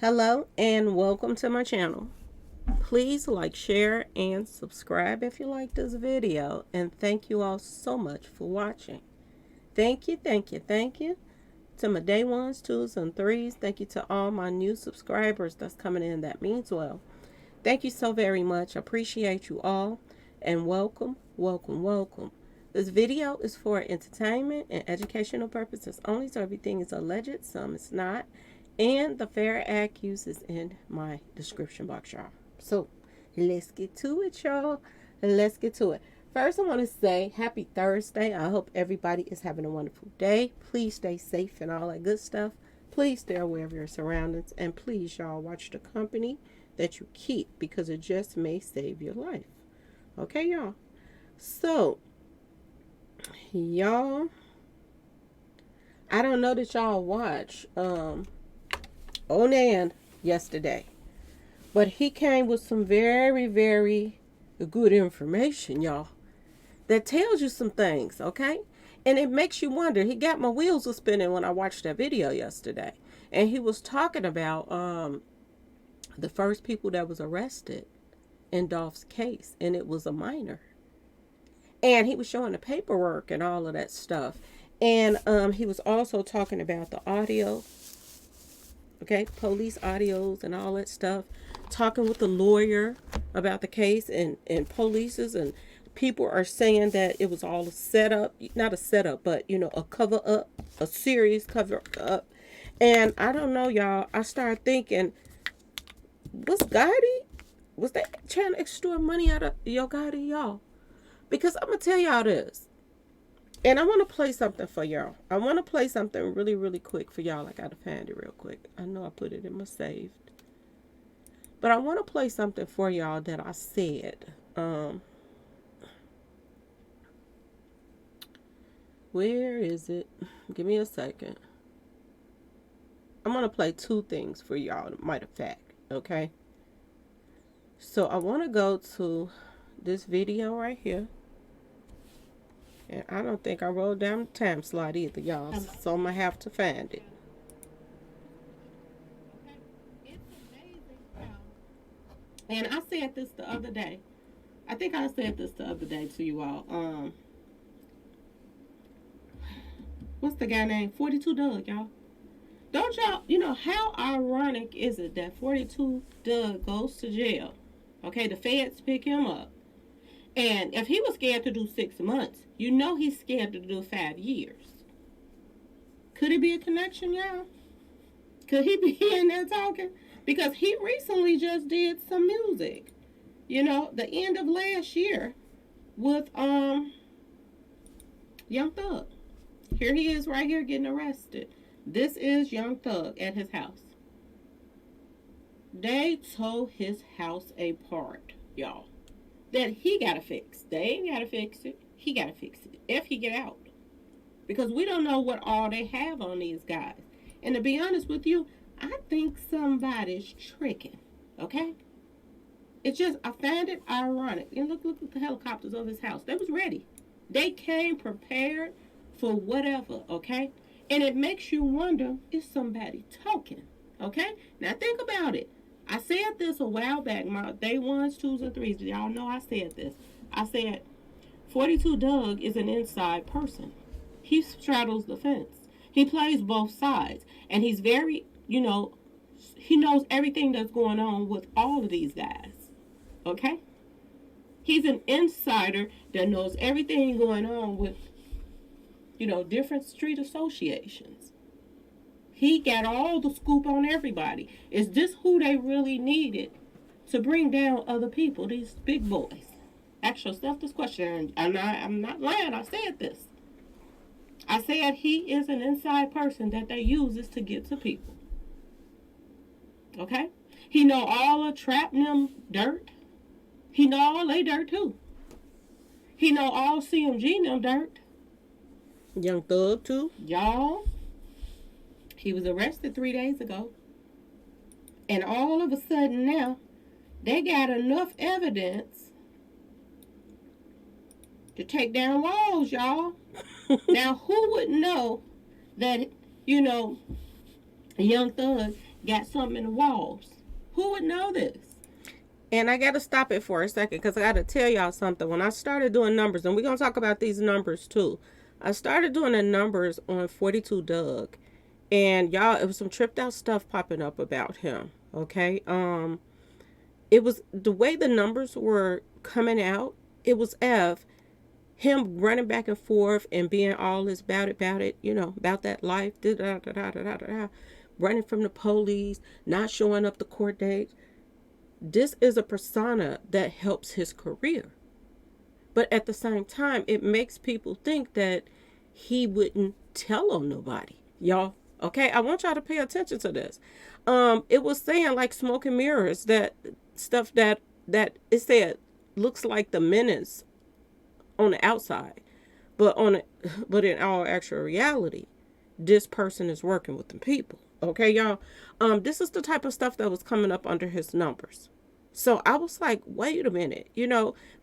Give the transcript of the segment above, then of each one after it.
Hello and welcome to my channel. Please like, share, and subscribe if you like this video. And thank you all so much for watching. Thank you, thank you, thank you to my day ones, twos, and threes. Thank you to all my new subscribers that's coming in. That means well. Thank you so very much. Appreciate you all. And welcome, welcome, welcome. This video is for entertainment and educational purposes only, so everything is alleged, some is not. And the Fair Act use is in my description box, y'all. So let's get to it, y'all. Let's get to it. First, I want to say happy Thursday. I hope everybody is having a wonderful day. Please stay safe and all that good stuff. Please stay aware of your surroundings. And please, y'all, watch the company that you keep because it just may save your life. Okay, y'all? So, y'all, I don't know that y'all watch Onan yesterday, but he came with some very, very good information, y'all, that tells you some things, okay? And it makes you wonder. He got my wheels a spinning when I watched that video yesterday, and he was talking about the first people that was arrested in Dolph's case, and it was a minor. And he was showing the paperwork and all of that stuff. And he was also talking about the audio, okay, police audios and all that stuff, talking with the lawyer about the case, and polices and people are saying that it was all a setup, not a setup, but, you know, a cover up, a serious cover up. And I don't know, y'all, I started thinking, was Gotti, was they trying to extort money out of Yo Gotti, y'all? Because I'm going to tell y'all this. And I want to play something for y'all. I want to play something really, really quick for y'all. I got to find it real quick. I know I put it in my saved. But I want to play something for y'all that I said. Where is it? Give me a second. I'm going to play two things for y'all, matter of fact. Okay? So I want to go to this video right here. And I don't think I wrote down the time slot either, y'all. So I'm going to have to find it. And I said this the other day. I think I said this the other day to you all. What's the guy name? 42 Dugg, y'all. Don't y'all, you know, how ironic is it that 42 Dugg goes to jail? Okay, the feds pick him up. And if he was scared to do 6 months, you know he's scared to do 5 years. Could it be a connection, y'all? Could he be in there talking? Because he recently just did some music. You know, the end of last year with Young Thug. Here he is right here getting arrested. This is Young Thug at his house. They tore his house apart, y'all. That he gotta fix. They ain't gotta fix it. He gotta fix it if he get out. Because we don't know what all they have on these guys. And to be honest with you, I think somebody's tricking. Okay? It's just, I find it ironic. And look at the helicopters of his house. They was ready. They came prepared for whatever, okay? And it makes you wonder, is somebody talking? Okay? Now think about it. I said this a while back, my day ones, twos, and threes. Y'all know I said this. I said 42 Dugg is an inside person. He straddles the fence. He plays both sides. And he's very, you know, he knows everything that's going on with all of these guys. Okay? He's an insider that knows everything going on with, you know, different street associations. He got all the scoop on everybody. Is this who they really needed to bring down other people, these big boys? Ask yourself this question. And I'm not lying. I said this. I said he is an inside person that they use to get to people. Okay? He know all of Trap them dirt. He know all they dirt too. He know all CMG them dirt. Young Thug too. Y'all. He was arrested 3 days ago. And all of a sudden now, they got enough evidence to take down walls, y'all. Now, who would know that, you know, Young Thug got something in the walls. Who would know this? And I got to stop it for a second because I got to tell y'all something. When I started doing numbers, and we're going to talk about these numbers too, I started doing the numbers on 42 Dugg. And y'all, it was some tripped out stuff popping up about him. Okay. It was the way the numbers were coming out, it was him running back and forth and being all this about it, about that life, running from the police, not showing up to court dates. This is a persona that helps his career. But at the same time, it makes people think that he wouldn't tell on nobody. Y'all, okay? I want y'all to pay attention to this. It was saying like smoke and mirrors, that stuff that it said looks like the menace on the outside, but in all actual reality, this person is working with the people. Okay, y'all. This is the type of stuff that was coming up under his numbers. So I was like, wait a minute,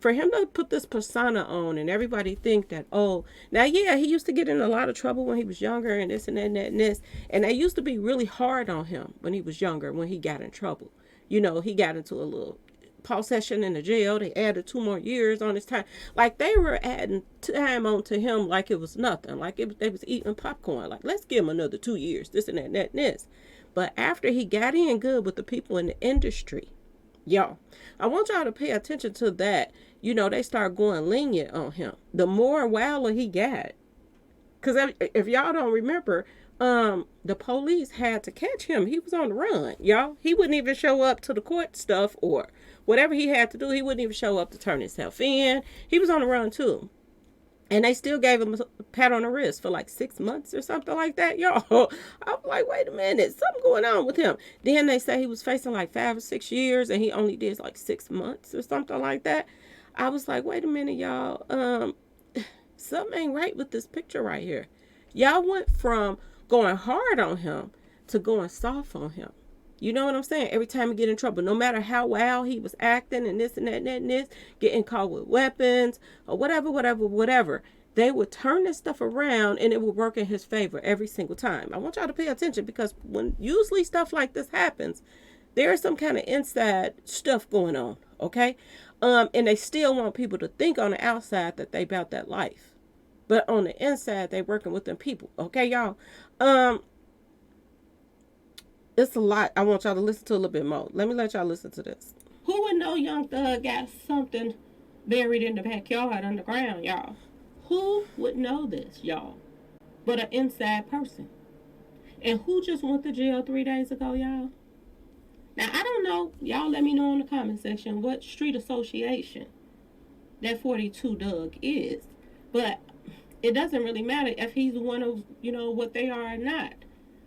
for him to put this persona on and everybody think that, oh, now, yeah, he used to get in a lot of trouble when he was younger and this and that and that and this. And they used to be really hard on him when he was younger, when he got in trouble. He got into a little Paul session in the jail. They added 2 more years on his time. Like they were adding time onto him like it was nothing. Like they was eating popcorn. Like, let's give him another 2 years, this and that and that and this. But after he got in good with the people in the industry, y'all, I want y'all to pay attention to that. They start going lenient on him. The more wilder he got. Because if y'all don't remember, the police had to catch him. He was on the run, y'all. He wouldn't even show up to the court stuff or whatever he had to do. He wouldn't even show up to turn himself in. He was on the run too. And they still gave him a pat on the wrist for like 6 months or something like that, y'all. I was like, wait a minute, something going on with him. Then they say he was facing like 5 or 6 years and he only did like 6 months or something like that. I was like, wait a minute, y'all. Something ain't right with this picture right here. Y'all went from going hard on him to going soft on him. You know what I'm saying? Every time he get in trouble, no matter how wild he was acting and this and that and that and this, getting caught with weapons or whatever, they would turn this stuff around and it would work in his favor every single time. I want y'all to pay attention because when usually stuff like this happens, there is some kind of inside stuff going on, okay? And they still want people to think on the outside that they about that life. But on the inside, they working with them people, okay, y'all? It's a lot. I want y'all to listen to a little bit more. Let me let y'all listen to this. Who would know Young Thug got something buried in the backyard underground, y'all? Who would know this, y'all? But an inside person. And who just went to jail 3 days ago, y'all? Now, I don't know. Y'all let me know in the comment section what street association that 42 Dugg is. But it doesn't really matter if he's one of, what they are or not.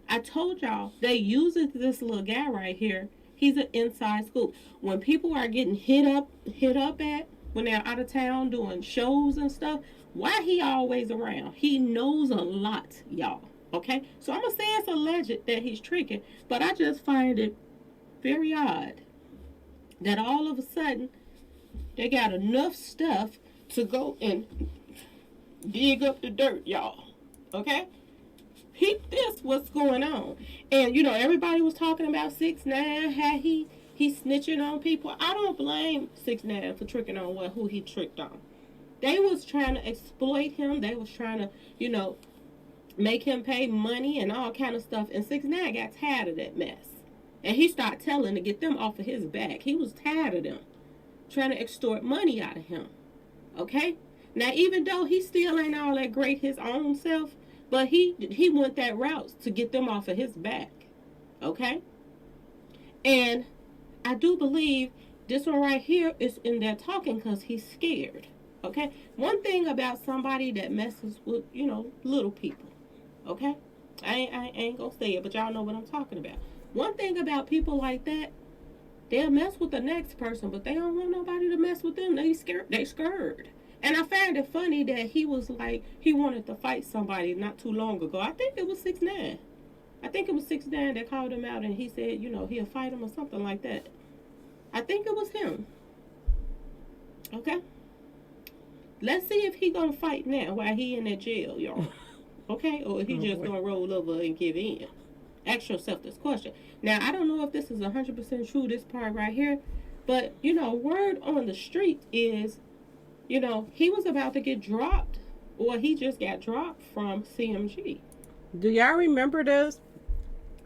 I told y'all, they use this little guy right here. He's an inside scoop. When people are getting hit up at, when they're out of town doing shows and stuff, why he always around? He knows a lot, y'all. Okay? So I'm going to say it's alleged that he's tricking, but I just find it very odd that all of a sudden they got enough stuff to go and dig up the dirt, y'all. Okay? Peep this, what's going on. And everybody was talking about 6ix9ine, how he snitching on people. I don't blame 6ix9ine for tricking on who he tricked on. They was trying to exploit him. They was trying to, make him pay money and all kind of stuff. And 6ix9ine got tired of that mess. And he started telling to get them off of his back. He was tired of them trying to extort money out of him. Okay? Now, even though he still ain't all that great his own self, but he went that route to get them off of his back. Okay? And I do believe this one right here is in there talking because he's scared. Okay? One thing about somebody that messes with, little people. Okay? I ain't gonna say it, but y'all know what I'm talking about. One thing about people like that, they'll mess with the next person, but they don't want nobody to mess with them. They scared. And I found it funny that he was like, he wanted to fight somebody not too long ago. I think it was 6ix9ine. I think it was 6ix9ine that called him out and he said, he'll fight him or something like that. I think it was him. Okay? Let's see if he gonna fight now while he in that jail, y'all. Okay? Or he just gonna roll over and give in. Ask yourself this question. Now, I don't know if this is 100% true, this part right here, but, word on the street is, he was about to get dropped, or he just got dropped from CMG. Do y'all remember this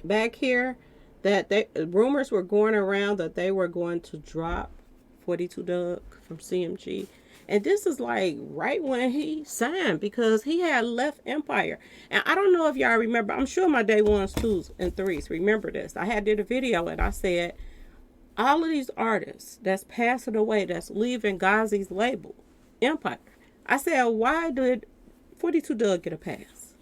back here? That they rumors were going around that they were going to drop 42 Dugg from CMG. And this is like right when he signed, because he had left Empire. And I don't know if y'all remember. I'm sure my day ones, twos, and threes remember this. I had did a video and I said all of these artists that's passing away, that's leaving Ghazi's label, Empire. I said, why did 42 Dugg get a pass?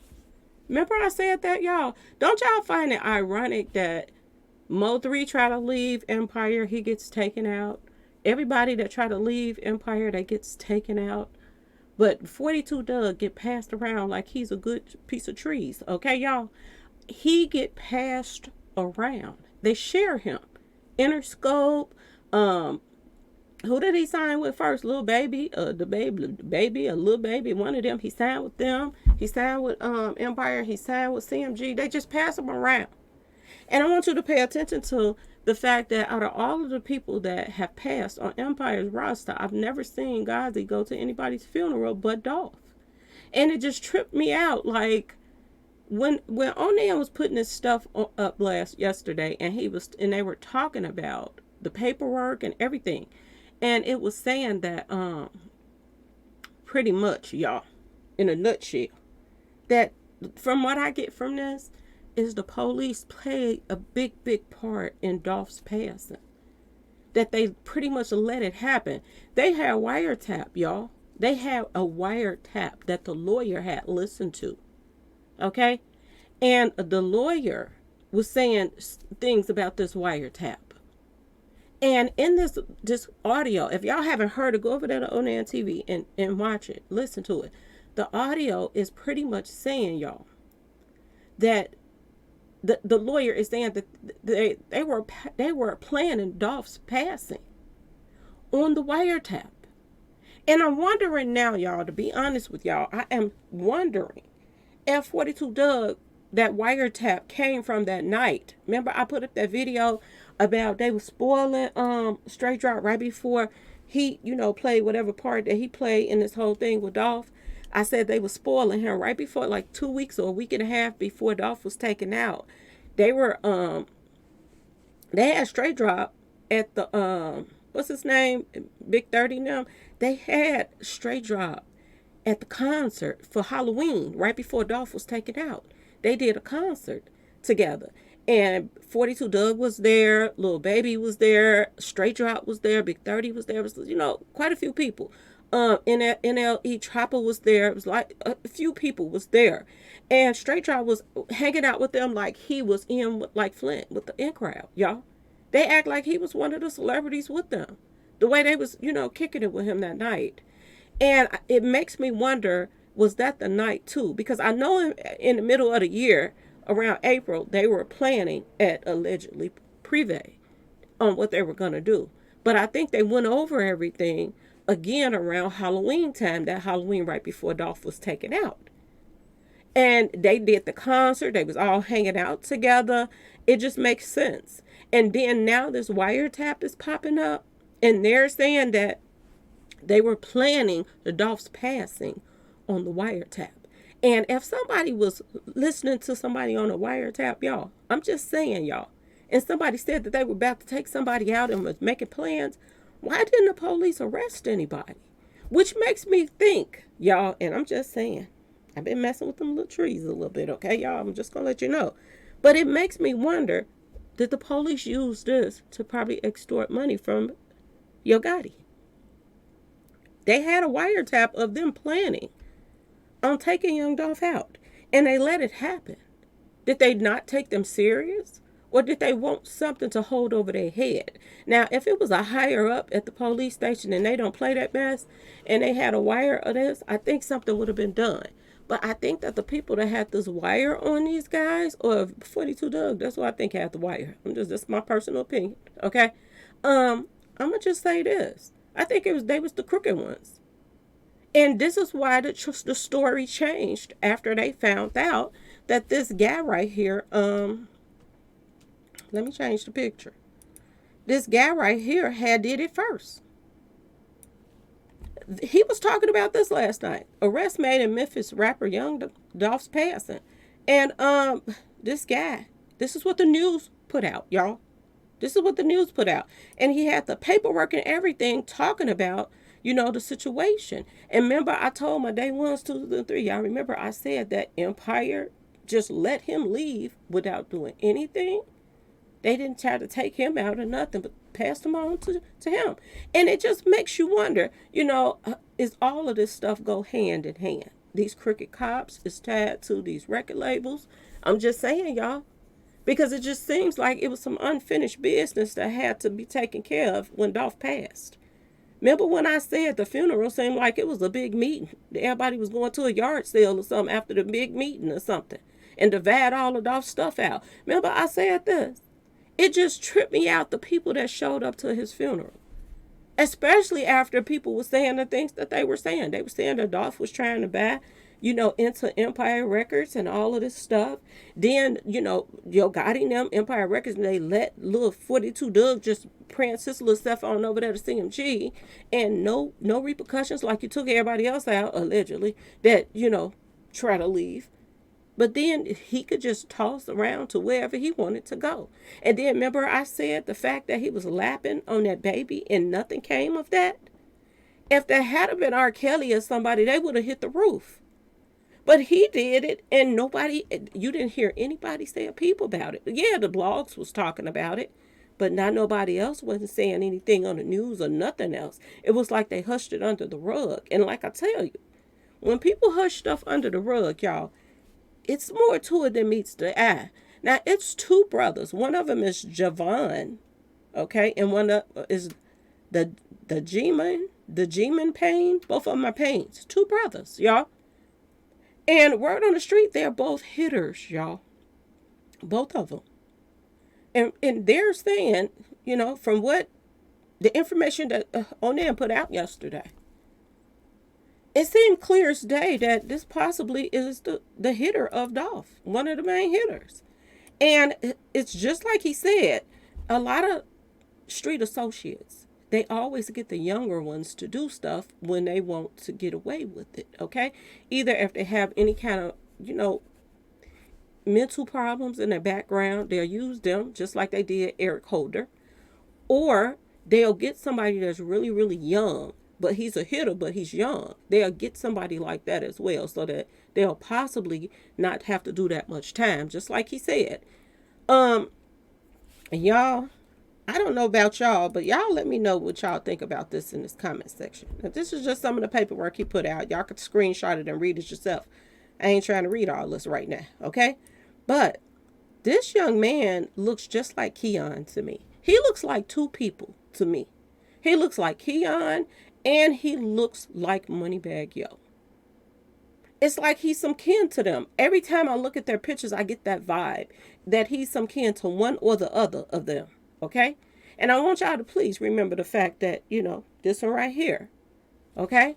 Remember I said that, y'all? Don't y'all find it ironic that Mo3 try to leave Empire, he gets taken out. Everybody that try to leave Empire, that gets taken out. But 42 Dugg get passed around like he's a good piece of trees. Okay, y'all? He get passed around. They share him. Interscope. Who did he sign with first? Lil Baby, the baby, a Lil Baby. One of them. He signed with them. He signed with Empire. He signed with CMG. They just pass him around. And I want you to pay attention to the fact that out of all of the people that have passed on Empire's roster, I've never seen Ghazi go to anybody's funeral but Dolph. And it just tripped me out. Like when Onan was putting this stuff up yesterday, and they were talking about the paperwork and everything, and it was saying that pretty much, y'all, in a nutshell, that from what I get from this is the police played a big part in Dolph's passing. That they pretty much let it happen. They had wiretap, y'all. They had a wiretap that the lawyer had listened to. Okay? And the lawyer was saying things about this wiretap. And in this audio, if y'all haven't heard it, go over there to Onan TV and watch it. Listen to it. The audio is pretty much saying, y'all, that the lawyer is saying that they were planning Dolph's passing on the wiretap. And I'm wondering now, y'all, to be honest with y'all, I am wondering if 42 Dugg, that wiretap came from that night. Remember I put up that video about they were spoiling Straight Drop right before he, played whatever part that he played in this whole thing with Dolph. I said they were spoiling him right before, like 2 weeks or a week and a half before Dolph was taken out. They were they had Straight Drop at the what's his name? Big 30 now. They had Straight Drop at the concert for Halloween right before Dolph was taken out. They did a concert together. And 42 Dugg was there, Lil Baby was there, Straight Drop was there, Big 30 was there. It was, quite a few people. NLE Trapper was there. It was like a few people was there. And Straight Drop was hanging out with them like he was in with, like Flint with the in crowd, y'all. They act like he was one of the celebrities with them. The way they was, kicking it with him that night. And it makes me wonder, was that the night too? Because I know in the middle of the year, around April, they were planning at allegedly P.R.E on what they were going to do. But I think they went over everything again around Halloween time, that Halloween right before Dolph was taken out. And they did the concert. They was all hanging out together. It just makes sense. And then now this wiretap is popping up. And they're saying that they were planning the Dolph's passing on the wiretap. And if somebody was listening to somebody on a wiretap, y'all, I'm just saying, y'all, and somebody said that they were about to take somebody out and was making plans, why didn't the police arrest anybody? Which makes me think, y'all, and I'm just saying, I've been messing with them little trees a little bit, okay, y'all? I'm just going to let you know. But it makes me wonder, did the police use this to probably extort money from Yo Gotti? They had a wiretap of them planning on taking Young Dolph out, and they let it happen. Did they not take them serious? Or did they want something to hold over their head? Now, if it was a higher up at the police station and they don't play that mess, and they had a wire of this, I think something would have been done. But I think that the people that had this wire on these guys, or 42 Dugg, that's what I think had the wire. That's my personal opinion, okay? I'm gonna just say this. I think they was the crooked ones. And this is why the story changed after they found out that this guy right here, Let me change the picture. This guy right here had did it first. He was talking about this last night. Arrest made in Memphis rapper Young Dolph's passing. And this guy, this is what the news put out, y'all. This is what the news put out. And he had the paperwork and everything talking about, the situation. And remember, I told my day ones, twos, and three. Y'all remember I said that Empire just let him leave without doing anything. They didn't try to take him out or nothing, but passed him on to him. And it just makes you wonder, is all of this stuff go hand in hand? These crooked cops is tied to these record labels. I'm just saying, y'all. Because it just seems like it was some unfinished business that had to be taken care of when Dolph passed. Remember when I said the funeral seemed like it was a big meeting? Everybody was going to a yard sale or something after the big meeting or something. And divide all of Dolph's stuff out. Remember I said this? It just tripped me out, the people that showed up to his funeral. Especially after people were saying the things that they were saying. They were saying that Dolph was trying to buy, into Empire Records and all of this stuff. Then, Yo Gotti and them, Empire Records, and they let little 42 Dugg just print his little stuff on over there to CMG. And no repercussions, like you took everybody else out, allegedly, that, try to leave. But then he could just toss around to wherever he wanted to go. And then remember I said the fact that he was lapping on that baby and nothing came of that? If there had been R. Kelly or somebody, they would have hit the roof. But he did it, and you didn't hear anybody say a peep about it. Yeah, the blogs was talking about it, but not nobody else wasn't saying anything on the news or nothing else. It was like they hushed it under the rug. And like I tell you, when people hush stuff under the rug, y'all, it's more to it than meets the eye. Now, it's two brothers. One of them is Javon, okay? And one is the G-Man Payne. Both of them are Paynes. Two brothers, y'all. And word on the street, they're both hitters, y'all. Both of them. And they're saying, from what the information that Onan put out yesterday, it seemed clear as day that this possibly is the hitter of Dolph, one of the main hitters. And it's just like he said, a lot of street associates, they always get the younger ones to do stuff when they want to get away with it, okay? Either if they have any kind of, mental problems in their background, they'll use them just like they did Eric Holder. Or they'll get somebody that's really, really young, but he's a hitter, but he's young. They'll get somebody like that as well, so that they'll possibly not have to do that much time, just like he said. Y'all, I don't know about y'all, but y'all let me know what y'all think about this in this comment section. Now, this is just some of the paperwork he put out. Y'all could screenshot it and read it yourself. I ain't trying to read all this right now, okay? But this young man looks just like Keon to me. He looks like two people to me. He looks like Keon, and he looks like Moneybagg Yo. It's like he's some kin to them. Every time I look at their pictures, I get that vibe that he's some kin to one or the other of them. Okay? And I want y'all to please remember the fact that, this one right here. Okay?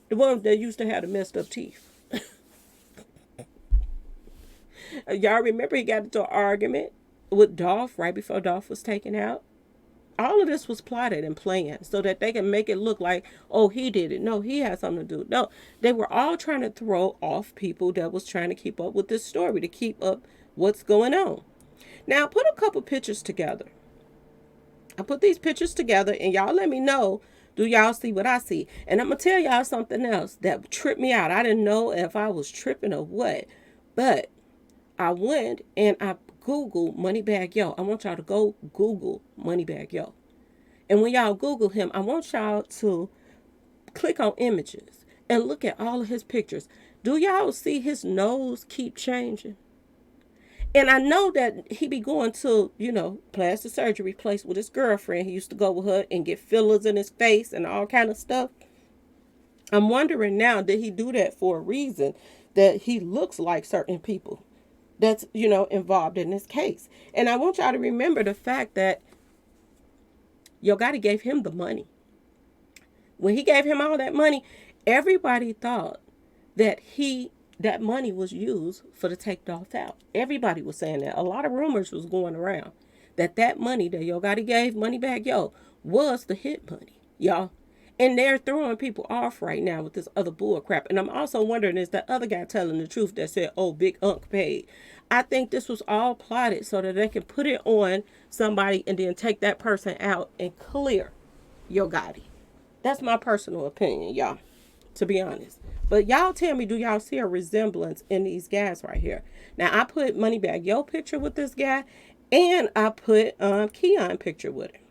The one that used to have the messed up teeth. Y'all remember he got into an argument with Dolph right before Dolph was taken out? All of this was plotted and planned so that they can make it look like, oh, he did it. No, he had something to do. No, they were all trying to throw off people that was trying to keep up with this story, to keep up what's going on. Now, I put a couple pictures together. I put these pictures together, and y'all let me know, do y'all see what I see? And I'm going to tell y'all something else that tripped me out. I didn't know if I was tripping or what, but I went and I Google Moneybagg Yo. I want y'all to go Google Moneybagg Yo. And when y'all Google him, I want y'all to click on images and look at all of his pictures. Do y'all see his nose keep changing? And I know that he be going to, plastic surgery place with his girlfriend. He used to go with her and get fillers in his face and all kind of stuff. I'm wondering now, did he do that for a reason that he looks like certain people that's, involved in this case? And I want y'all to remember the fact that Yo Gotti gave him the money. When he gave him all that money, everybody thought that that money was used for to take Dolph out. Everybody was saying that. A lot of rumors was going around that money that Yo Gotti gave Moneybagg Yo was the hit money, y'all. And they're throwing people off right now with this other bull crap. And I'm also wondering, is that other guy telling the truth that said, oh, Big Unc paid? I think this was all plotted so that they can put it on somebody and then take that person out and clear Yo Gotti. That's my personal opinion, y'all, to be honest. But y'all tell me, do y'all see a resemblance in these guys right here? Now, I put Moneybagg Yo picture with this guy, and I put Keon picture with him.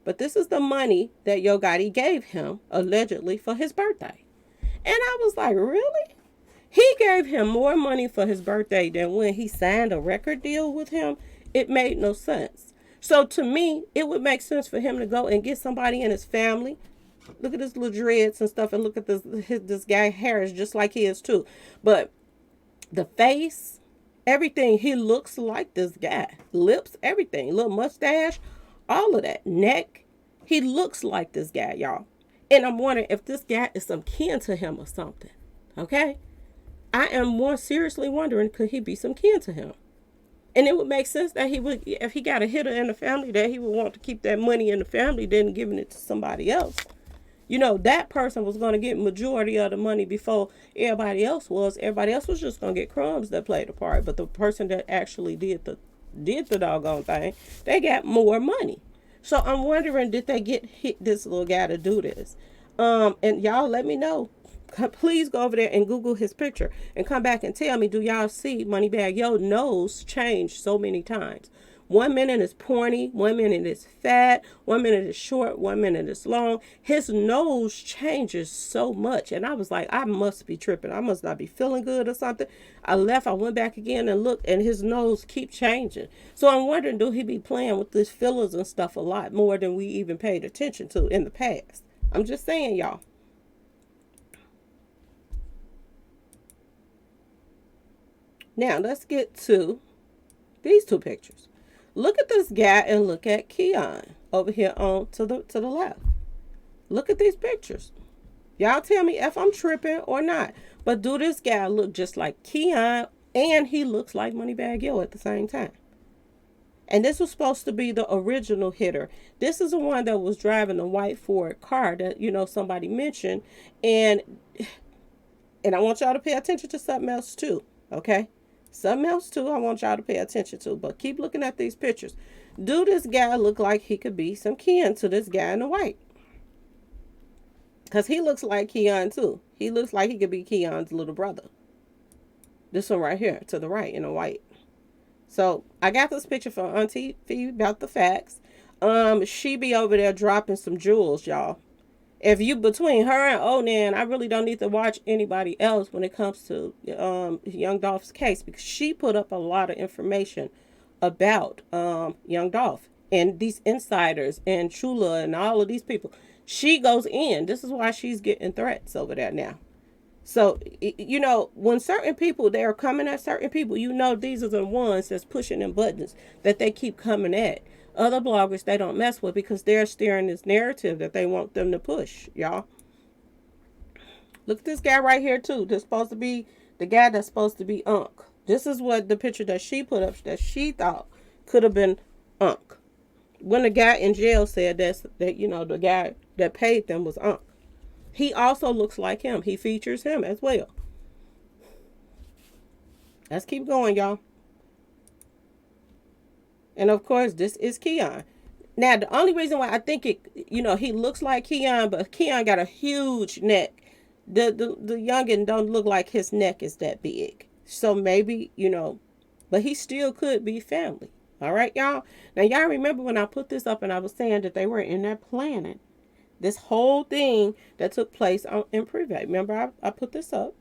But this is the money that Yo Gotti gave him, allegedly, for his birthday. And I was like, really? He gave him more money for his birthday than when he signed a record deal with him. It made no sense. So to me, it would make sense for him to go and get somebody in his family. Look at his little dreads and stuff, and look at this guy hair is just like his too. But the face, everything, he looks like this guy. Lips, everything, little mustache, all of that. Neck, he looks like this guy, y'all. And I'm wondering if this guy is some kin to him or something. Okay? I am more seriously wondering, could he be some kin to him? And it would make sense that he would, if he got a hitter in the family, that he would want to keep that money in the family, then giving it to somebody else. You know, that person was going to get majority of the money before everybody else was. Everybody else was just going to get crumbs that played a part. But the person that actually did the doggone thing, they got more money. So I'm wondering, did they get this little guy to do this? And y'all let me know. Please go over there and Google his picture and come back and tell me, do y'all see Moneybagg Yo nose change so many times? 1 minute is pointy, 1 minute is fat, 1 minute is short, 1 minute is long. His nose changes so much. And I was like, I must be tripping. I must not be feeling good or something. I left, I went back again and looked, and his nose keep changing. So I'm wondering, do he be playing with these fillers and stuff a lot more than we even paid attention to in the past? I'm just saying, y'all. Now, let's get to these two pictures. Look at this guy and look at Keon over here on to the left. Look at these pictures. Y'all tell me if I'm tripping or not. But do this guy look just like Keon, and he looks like Moneybagg Yo at the same time? And this was supposed to be the original hitter. This is the one that was driving the white Ford car that, somebody mentioned. And I want y'all to pay attention to something else too, okay? Something else too I want y'all to pay attention to. But keep looking at these pictures. Do this guy look like he could be some kin to this guy in the white? Because he looks like Keon too. He looks like he could be Keon's little brother. This one right here to the right in the white. So I got this picture from Auntie Fee about the facts. She be over there dropping some jewels, y'all. If you between her and Onan, I really don't need to watch anybody else when it comes to Young Dolph's case, because she put up a lot of information about Young Dolph and these insiders and Chula and all of these people. She goes in. This is why she's getting threats over there now. So, when certain people, they're coming at certain people, these are the ones that's pushing them buttons that they keep coming at. Other bloggers they don't mess with because they're steering this narrative that they want them to push, y'all. Look at this guy right here too. This supposed to be the guy that's supposed to be Unc. This is what the picture that she put up that she thought could have been Unc. When the guy in jail said that the guy that paid them was Unc. He also looks like him. He features him as well. Let's keep going, y'all. And of course, this is Keon. Now, the only reason why I think he looks like Keon, but Keon got a huge neck. The youngin don't look like his neck is that big. So maybe, but he still could be family. All right, y'all. Now, y'all remember when I put this up and I was saying that they were in there planning this whole thing that took place in Private. Remember, I put this up.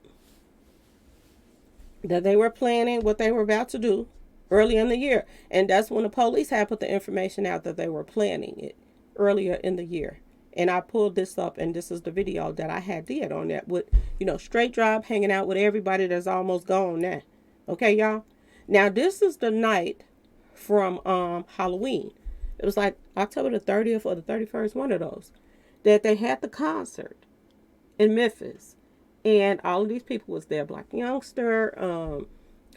That they were planning what they were about to do early in the year. And that's when the police had put the information out that they were planning it earlier in the year. And I pulled this up, and this is the video that I had did on that with, straight drive, hanging out with everybody that's almost gone now. Okay, y'all? Now, this is the night from Halloween. It was like October the 30th or the 31st, one of those, that they had the concert in Memphis. And all of these people was there. Black Youngster,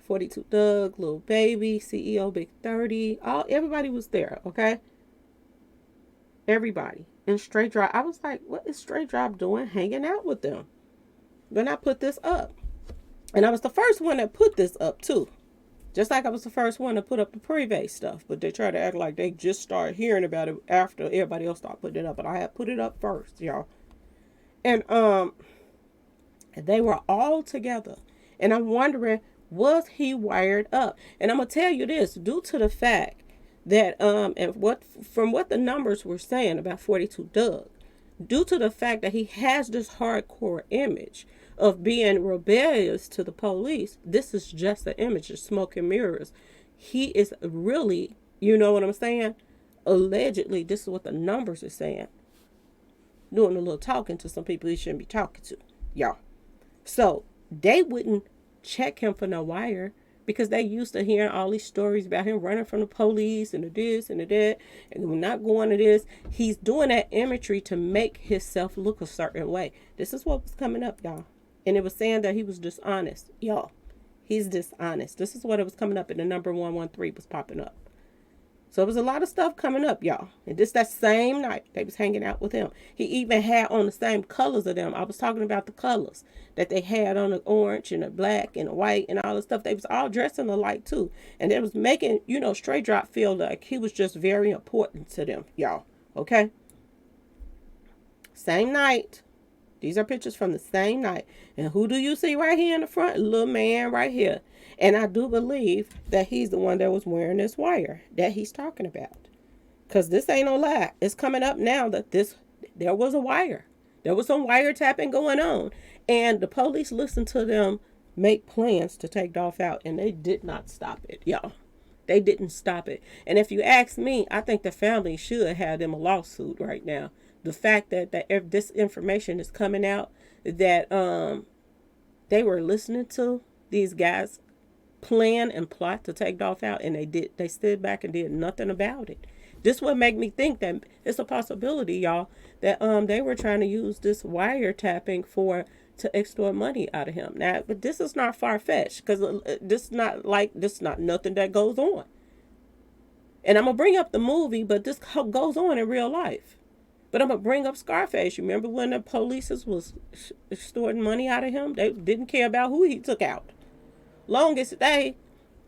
42 Dugg, Lil Baby, CEO Big 30. Everybody was there, okay? Everybody. And Straight Drop, I was like, what is Straight Drop doing hanging out with them? Then I put this up. And I was the first one that put this up too. Just like I was the first one to put up the P.R.E stuff. But they try to act like they just started hearing about it after everybody else started putting it up. But I had put it up first, y'all. And they were all together. And I'm wondering, was he wired up? And I'm gonna tell you this, due to the fact that and what the numbers were saying about 42 Dugg, due to the fact that he has this hardcore image of being rebellious to the police, this is just an image of smoke and mirrors. He is really, you know what I'm saying? Allegedly, this is what the numbers are saying. Doing a little talking to some people he shouldn't be talking to, y'all. So they wouldn't check him for no wire because they used to hearing all these stories about him running from the police and the this and the that, and we're not going to this. He's doing that imagery to make himself look a certain way. This is what was coming up, y'all. And it was saying that he was dishonest. Y'all, he's dishonest. This is what it was coming up, and the number 113 was popping up. So it was a lot of stuff coming up, y'all. And just that same night, they was hanging out with him. He even had on the same colors of them. I was talking about the colors that they had on the orange and the black and the white and all the stuff. They was all dressing alike, too. And it was making, Straight Drop feel like he was just very important to them, y'all. Okay? Same night. These are pictures from the same night. And who do you see right here in the front? Little man right here. And I do believe that he's the one that was wearing this wire that he's talking about. Because this ain't no lie. It's coming up now that there was a wire. There was some wiretapping going on. And the police listened to them make plans to take Dolph out. And they did not stop it, y'all. They didn't stop it. And if you ask me, I think the family should have them a lawsuit right now. The fact that if this information is coming out that they were listening to these guys plan and plot to take Dolph out, and they stood back and did nothing about it. This would make me think that it's a possibility, y'all, that they were trying to use this wiretapping to extort money out of him. Now, but this is not far fetched because this is not nothing that goes on. And I'm gonna bring up the movie, but this goes on in real life. But I'm going to bring up Scarface. You remember when the police was extorting money out of him? They didn't care about who he took out. Longest they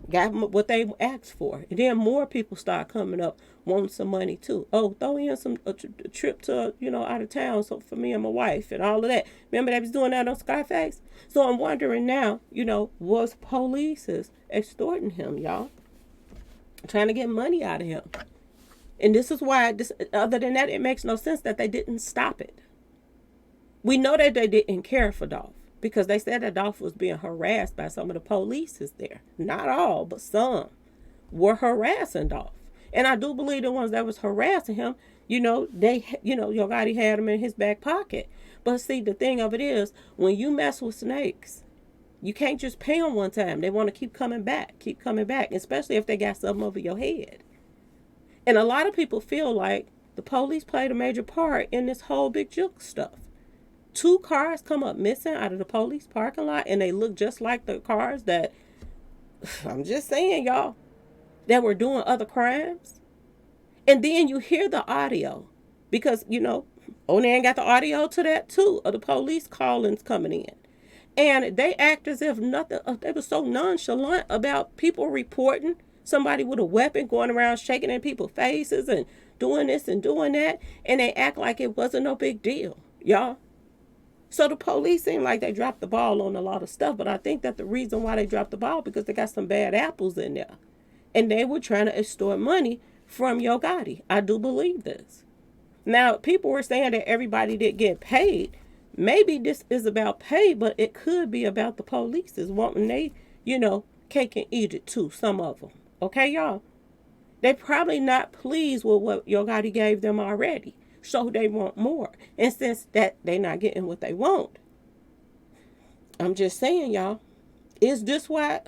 got what they asked for. And then more people start coming up wanting some money too. Oh, throw in a trip to, out of town for me and my wife and all of that. Remember they was doing that on Scarface? So I'm wondering now, was police extorting him, y'all? Trying to get money out of him. And this is why, other than that, it makes no sense that they didn't stop it. We know that they didn't care for Dolph because they said that Dolph was being harassed by some of the police there. Not all, but some were harassing Dolph. And I do believe the ones that was harassing him, Yo Gotti had him in his back pocket. But see, the thing of it is, when you mess with snakes, you can't just pay them one time. They want to keep coming back, especially if they got something over your head. And a lot of people feel like the police played a major part in this whole big juke stuff. 2 cars come up missing out of the police parking lot, and they look just like the cars that, I'm just saying, y'all, that were doing other crimes. And then you hear the audio because, Onan got the audio to that too, of the police callings coming in. And they act as if nothing, they were so nonchalant about people reporting somebody with a weapon going around shaking in people's faces and doing this and doing that. And they act like it wasn't no big deal, y'all. So the police seem like they dropped the ball on a lot of stuff. But I think that the reason why they dropped the ball because they got some bad apples in there. And they were trying to extort money from Yo Gotti. I do believe this. Now, people were saying that everybody did get paid. Maybe this is about pay, but it could be about the police is wanting they, cake and eat it too, some of them. Okay, y'all? They probably not pleased with what Yo Gotti gave them already. So they want more. And since that they not getting what they want, I'm just saying, y'all, is this why?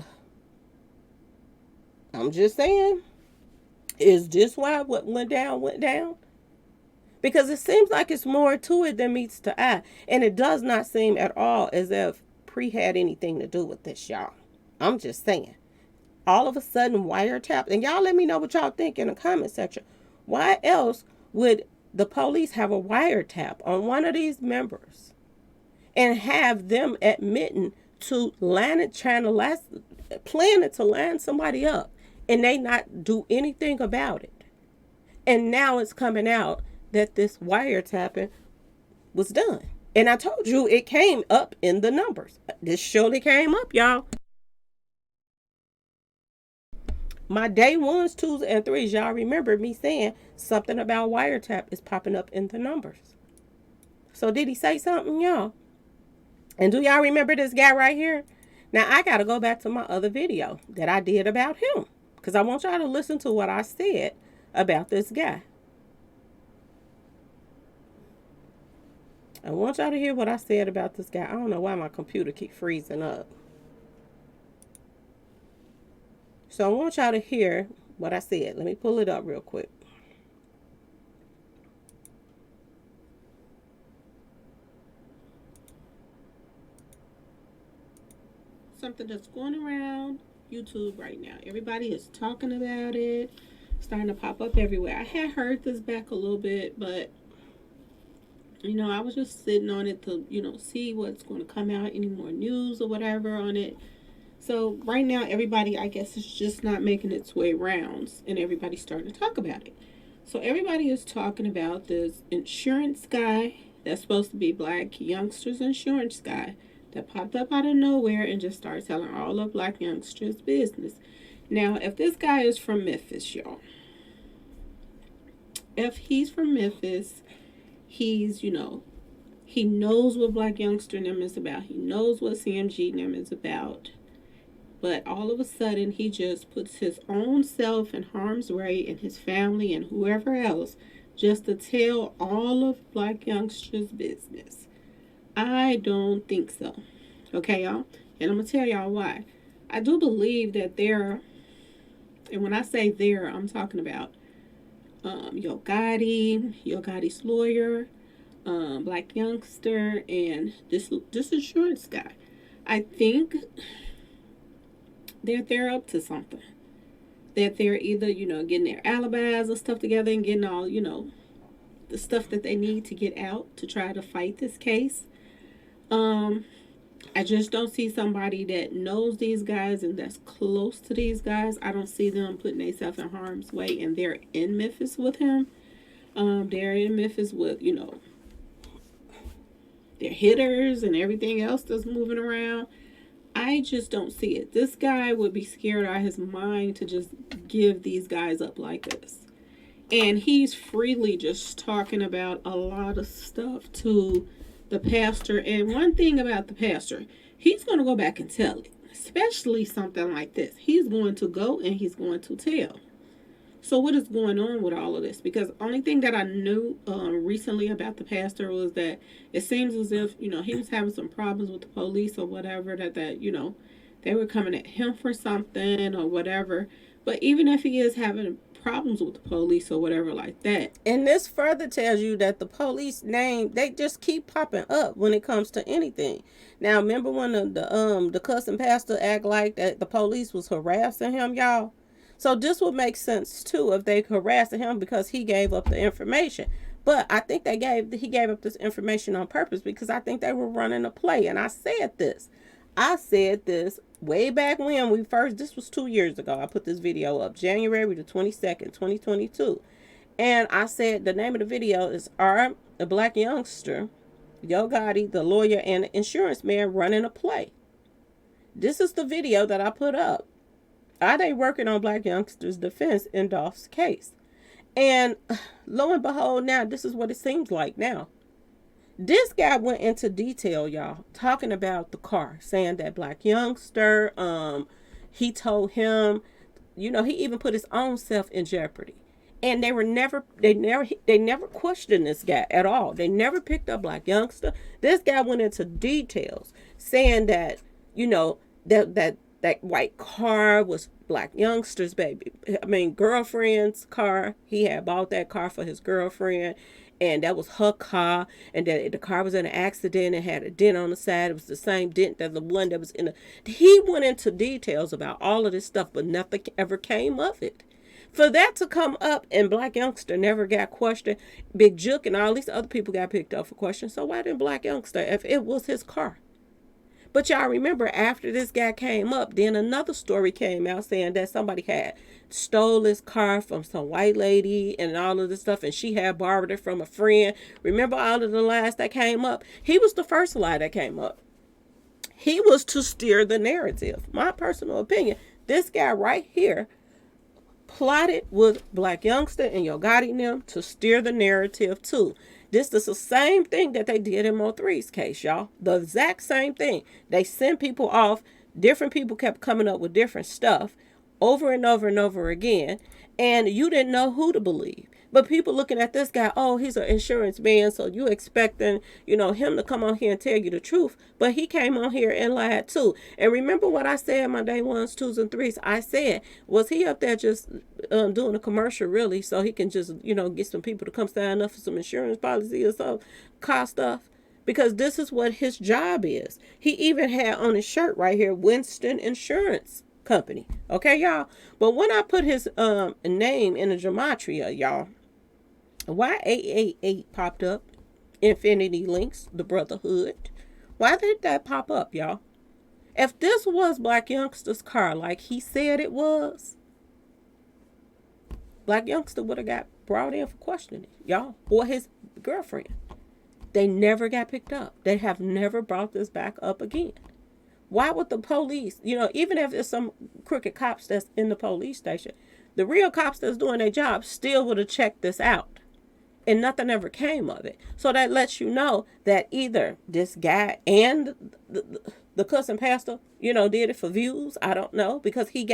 I'm just saying, is this why what went down went down? Because it seems like it's more to it than meets the eye. And it does not seem at all as if P.R.E had anything to do with this, y'all. I'm just saying. All of a sudden, wiretap, and y'all let me know what y'all think in the comment section. Why else would the police have a wiretap on one of these members and have them admitting to landing, trying to last, planning to land somebody up, and they not do anything about it? And now it's coming out that this wiretapping was done. And I told you it came up in the numbers. This surely came up, y'all. My day ones, twos, and threes, y'all remember me saying something about wiretap is popping up in the numbers. So did he say something, y'all? And do y'all remember this guy right here? Now I gotta go back to my other video that I did about him, because I want y'all to listen to what I said about this guy. I want y'all to hear what I said about this guy. I don't know why my computer keep freezing up. So I want y'all to hear what I said. Let me pull it up real quick. Something that's going around YouTube right now. Everybody is talking about it. Starting to pop up everywhere. I had heard this back a little bit, but I was just sitting on it to, see what's going to come out, any more news or whatever on it. So right now, everybody, I guess, is just not making its way rounds, and everybody's starting to talk about it. So everybody is talking about this insurance guy that's supposed to be Black youngsters insurance guy that popped up out of nowhere and just started telling all of Black youngsters' business. Now, if this guy is from Memphis, y'all, if he's from Memphis, he's, he knows what Black youngster them is about. He knows what CMG them is about. But all of a sudden, he just puts his own self in harm's way, and his family and whoever else, just to tell all of Black youngsters' business. I don't think so. Okay, y'all? And I'm going to tell y'all why. I do believe that there, and when I say there, I'm talking about Yo Gotti's lawyer, Black youngster, and this insurance guy. I think that they're up to something. That they're either, getting their alibis and stuff together and getting all, the stuff that they need to get out to try to fight this case. I just don't see somebody that knows these guys and that's close to these guys. I don't see them putting themselves in harm's way, and they're in Memphis with him. They're in Memphis with, their hitters and everything else that's moving around. I just don't see it. This guy would be scared out of his mind to just give these guys up like this. And he's freely just talking about a lot of stuff to the pastor. And one thing about the pastor, he's going to go back and tell it. Especially something like this. He's going to go and he's going to tell. So what is going on with all of this? Because the only thing that I knew recently about the pastor was that it seems as if, he was having some problems with the police or whatever, that they were coming at him for something or whatever. But even if he is having problems with the police or whatever like that. And this further tells you that the police name, they just keep popping up when it comes to anything. Now, remember when the cousin pastor act like that the police was harassing him, y'all? So this would make sense too if they harassing him because he gave up the information. But I think he gave up this information on purpose because I think they were running a play. And I said this way back when this was 2 years ago. I put this video up January the 22nd, 2022. And I said the name of the video is the Black youngster, Yo Gotti, the lawyer and the insurance man running a play. This is the video that I put up. Are they working on Black youngsters' defense in Dolph's case? And lo and behold, now this is what it seems like now. This guy went into detail, y'all, talking about the car, saying that Black youngster, he told him, he even put his own self in jeopardy. And they never questioned this guy at all. They never picked up Black youngster. This guy went into details, saying that, that white car was Black youngster's girlfriend's car. He had bought that car for his girlfriend. and that was her car, and that the car was in an accident and had a dent on the side. It was the same dent that the one that was in the. He went into details about all of this stuff, but nothing ever came of it. For that to come up and Black Youngster never got questioned, Big Jook and all these other people got picked up for questions. So why didn't Black Youngster if it was his car? But y'all remember after this guy came up, then another story came out saying that somebody had stole his car from some white lady and all of this stuff, and she had borrowed it from a friend. Remember all of the lies that came up? He was the first lie that came up. He was to steer the narrative. My personal opinion, this guy right here plotted with Black Youngster and Yo Gotti and them to steer the narrative too. This is the same thing that they did in Mo3's case, y'all. The exact same thing. They sent people off. Different people kept coming up with different stuff over and over and over again. And you didn't know who to believe. But people looking at this guy, oh, he's an insurance man, so you expecting, him to come on here and tell you the truth. But he came on here and lied too. And remember what I said in my day ones, twos, and threes. I said, was he up there just doing a commercial really so he can just, get some people to come sign up for some insurance policy or some car stuff? Because this is what his job is. He even had on his shirt right here, Winston Insurance Company. Okay, y'all? But when I put his name in the gematria, y'all, why 888 popped up? Infinity Links, the Brotherhood. Why did that pop up, y'all? If this was Black Youngster's car like he said it was, Black Youngster would have got brought in for questioning, y'all, or his girlfriend. They never got picked up. They have never brought this back up again. Why would the police, even if there's some crooked cops that's in the police station, the real cops that's doing their job still would have checked this out. And nothing ever came of it. So that lets you know that either this guy and the cousin pastor, did it for views. I don't know. Because he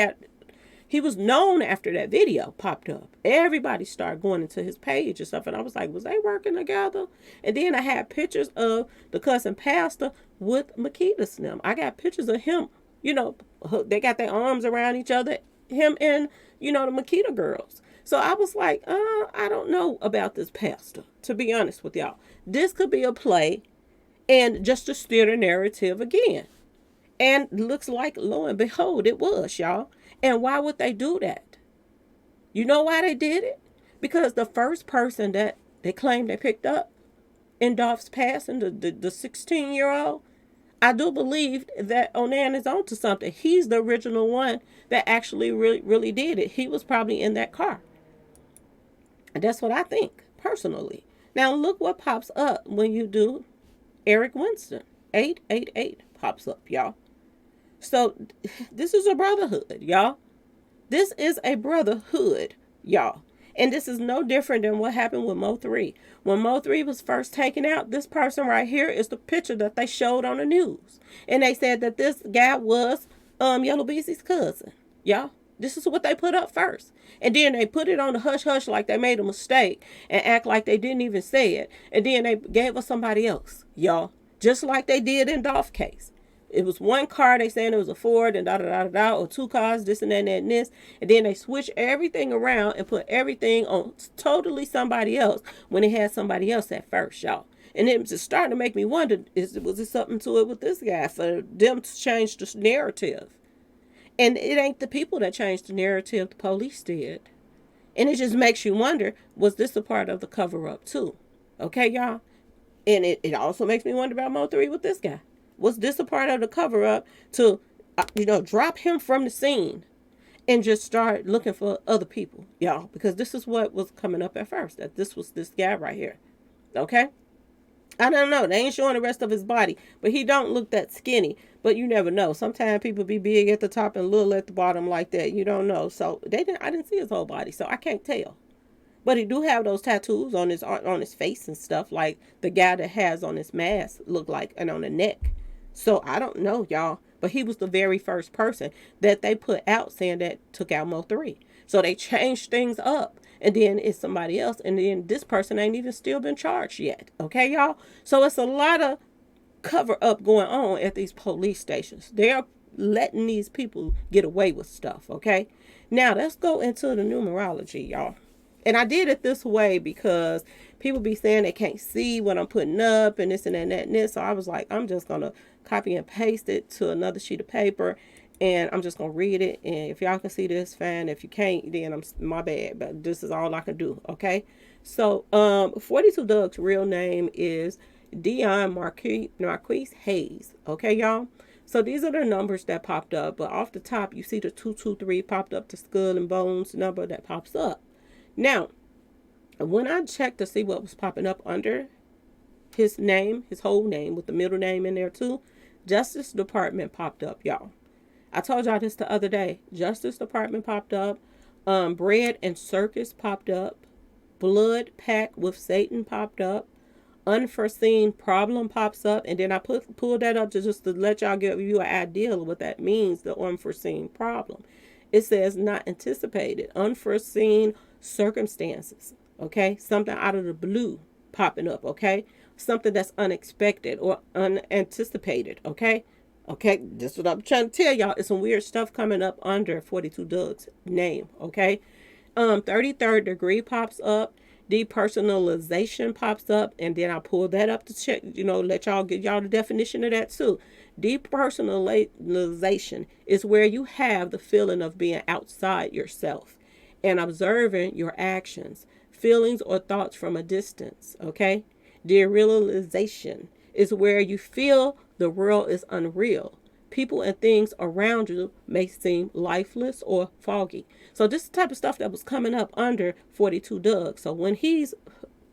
was known after that video popped up. Everybody started going into his page and stuff. And I was like, was they working together? And then I had pictures of the cousin pastor with Makita's them. I got pictures of him. They got their arms around each other. Him and, the Makita girls. So I was like, I don't know about this pastor, to be honest with y'all. This could be a play and just to steer the narrative again. And looks like, lo and behold, it was, y'all. And why would they do that? You know why they did it? Because the first person that they claimed they picked up in Dolph's passing, the 16-year-old, I do believe that Onan is onto something. He's the original one that actually really did it. He was probably in that car. And that's what I think, personally. Now, look what pops up when you do Eric Winston. 888 pops up, y'all. So, this is a brotherhood, y'all. This is a brotherhood, y'all. And this is no different than what happened with Mo3. When Mo3 was first taken out, this person right here is the picture that they showed on the news. And they said that this guy was Yellow Beezy's cousin, y'all. This is what they put up first. And then they put it on the hush-hush like they made a mistake and act like they didn't even say it. And then they gave us somebody else, y'all. Just like they did in Dolph's case. It was one car, they saying it was a Ford and da-da-da-da-da, or two cars, this and that and this. And then they switched everything around and put everything on totally somebody else when they had somebody else at first, y'all. And it was just starting to make me wonder, was there something to it with this guy for them to change the narrative? And it ain't the people that changed the narrative, the police did. And it just makes you wonder, was this a part of the cover-up too? Okay, y'all? And it also makes me wonder about Mo3 with this guy. Was this a part of the cover-up to, drop him from the scene and just start looking for other people, y'all? Because this is what was coming up at first, that this was this guy right here. Okay? I don't know. They ain't showing the rest of his body, but he don't look that skinny. But you never know. Sometimes people be big at the top and little at the bottom like that. You don't know. So I didn't see his whole body, so I can't tell. But he do have those tattoos on his face and stuff, like the guy that has on his mask look like, and on the neck. So I don't know, y'all. But he was the very first person that they put out saying that took out Mo3. So they changed things up. And then it's somebody else. And then this person ain't even still been charged yet. Okay, y'all? So it's a lot of cover up going on at these police stations. They're letting these people get away with stuff. Okay? Now, let's go into the numerology, y'all. And I did it this way because people be saying they can't see what I'm putting up and this and that and that and this. So I was like, I'm just gonna copy and paste it to another sheet of paper, and I'm just gonna read it. And if y'all can see this, fine. If you can't, then I'm my bad. But this is all I can do. Okay. So 42 Doug's real name is Dion Marquise Hayes. Okay, y'all. So these are the numbers that popped up. But off the top, you see the 223 popped up, the skull and bones number that pops up. Now, when I checked to see what was popping up under his name, his whole name with the middle name in there too, Justice Department popped up, y'all. I told y'all this the other day. Justice Department popped up. Bread and Circus popped up. Blood Pact with Satan popped up. Unforeseen problem pops up, and then I pulled that up just to let y'all give you an idea of what that means, the unforeseen problem. It says not anticipated, unforeseen circumstances, okay? Something out of the blue popping up, okay? Something that's unexpected or unanticipated, okay? Okay, this is what I'm trying to tell y'all. It's some weird stuff coming up under 42 Doug's name, okay? 33rd degree pops up. Depersonalization pops up, and then I pull that up to check, let y'all get y'all the definition of that too. Depersonalization is where you have the feeling of being outside yourself and observing your actions, feelings, or thoughts from a distance. Okay. Derealization is where you feel the world is unreal. People and things around you may seem lifeless or foggy. So this is the type of stuff that was coming up under 42 Dugg. So when he's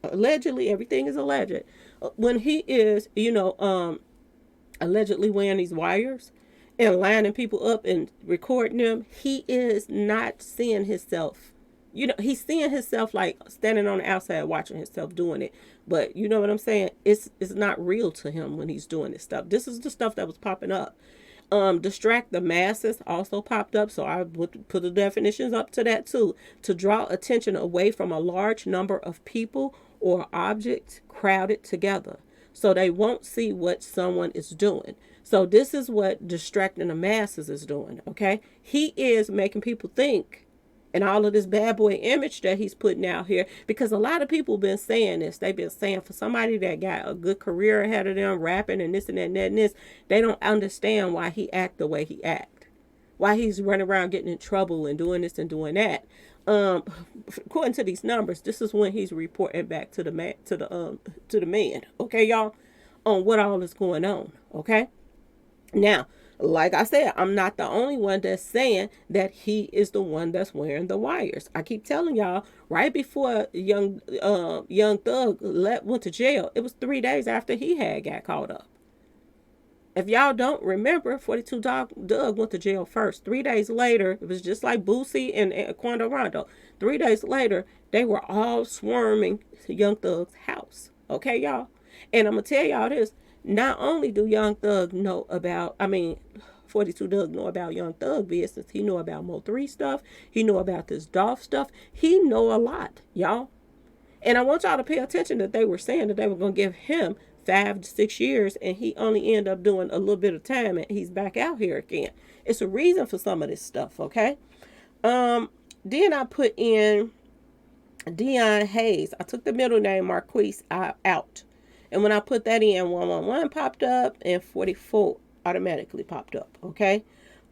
allegedly, everything is alleged, when he is, allegedly wearing these wires and lining people up and recording them, he is not seeing himself. He's seeing himself like standing on the outside watching himself doing it. But you know what I'm saying? It's not real to him when he's doing this stuff. This is the stuff that was popping up. Distract the masses also popped up, so I would put the definitions up to that too. To draw attention away from a large number of people or objects crowded together, so they won't see what someone is doing. So this is what distracting the masses is doing, okay? He is making people think, and all of this bad boy image that he's putting out here, because a lot of people been saying this. They've been saying for somebody that got a good career ahead of them, rapping and this and that and that and this, they don't understand why he act the way he act, why he's running around getting in trouble and doing this and doing that. According to these numbers, this is when he's reporting back to the man. Okay, y'all, on what all is going on. Okay, now, like I said, I'm not the only one that's saying that he is the one that's wearing the wires. I keep telling y'all, right before young Thug went to jail, it was 3 days after he had got caught up. If y'all don't remember, 42 Dougg went to jail first. 3 days later, it was just like Boosie and Quando Rondo. 3 days later, they were all swarming Young Thug's house. Okay, y'all? And I'm going to tell y'all this. Not only do Young Thug know about, 42 Dougg know about Young Thug business. He know about Mo3 stuff. He know about this Dolph stuff. He know a lot, y'all. And I want y'all to pay attention that they were saying that they were going to give him 5 to 6 years, and he only ended up doing a little bit of time, and he's back out here again. It's a reason for some of this stuff, okay? Then I put in Dion Hayes. I took the middle name Marquise out. And when I put that in, 111 popped up and 44 automatically popped up, okay?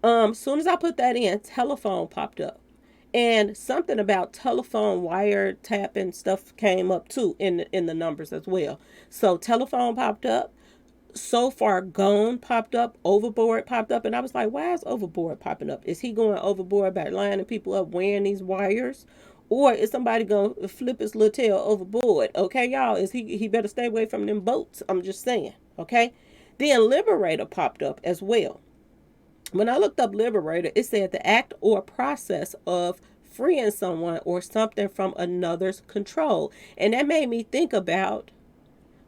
Soon as I put that in, telephone popped up. And something about telephone wire tapping stuff came up too in the numbers as well. So telephone popped up. So Far Gone popped up. Overboard popped up. And I was like, why is Overboard popping up? Is he going overboard by lining people up wearing these wires? Or is somebody going to flip his little tail overboard? Okay, y'all? Is he better stay away from them boats? I'm just saying. Okay? Then Liberator popped up as well. When I looked up Liberator, it said the act or process of freeing someone or something from another's control. And that made me think about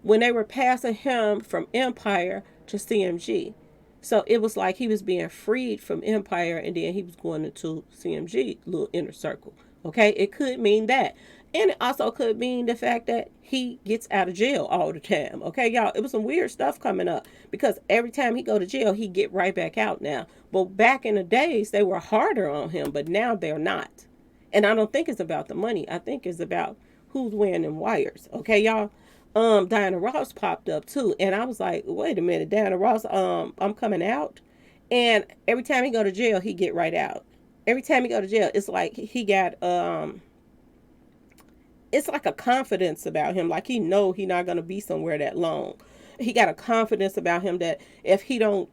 when they were passing him from Empire to CMG. So it was like he was being freed from Empire and then he was going into CMG, little inner circle. Okay, it could mean that. And it also could mean the fact that he gets out of jail all the time. Okay, y'all, it was some weird stuff coming up because every time he go to jail, he get right back out now. But back in the days, they were harder on him, but now they're not. And I don't think it's about the money. I think it's about who's wearing them wires. Okay, y'all. Diana Ross popped up too, and I was like, wait a minute, Diana Ross. I'm coming out, and every time he go to jail, he get right out. Every time he go to jail, it's like he got it's like a confidence about him. Like he know he not gonna be somewhere that long. He got a confidence about him that if he don't,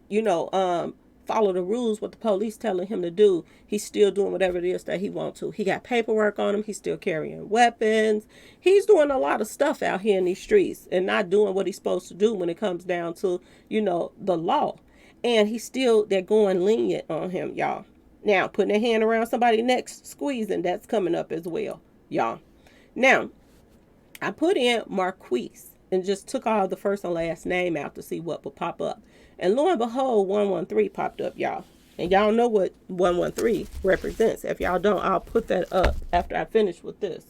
follow the rules, what the police telling him to do, he's still doing whatever it is that he wants to. He got paperwork on him. He's still carrying weapons. He's doing a lot of stuff out here in these streets and not doing what he's supposed to do when it comes down to, the law. And he's still, they're going lenient on him, y'all. Now, putting a hand around somebody next, squeezing, that's coming up as well, y'all. Now, I put in Marquise and just took all the first and last name out to see what would pop up. And lo and behold, 113 popped up, y'all. And y'all know what 113 represents. If y'all don't, I'll put that up after I finish with this,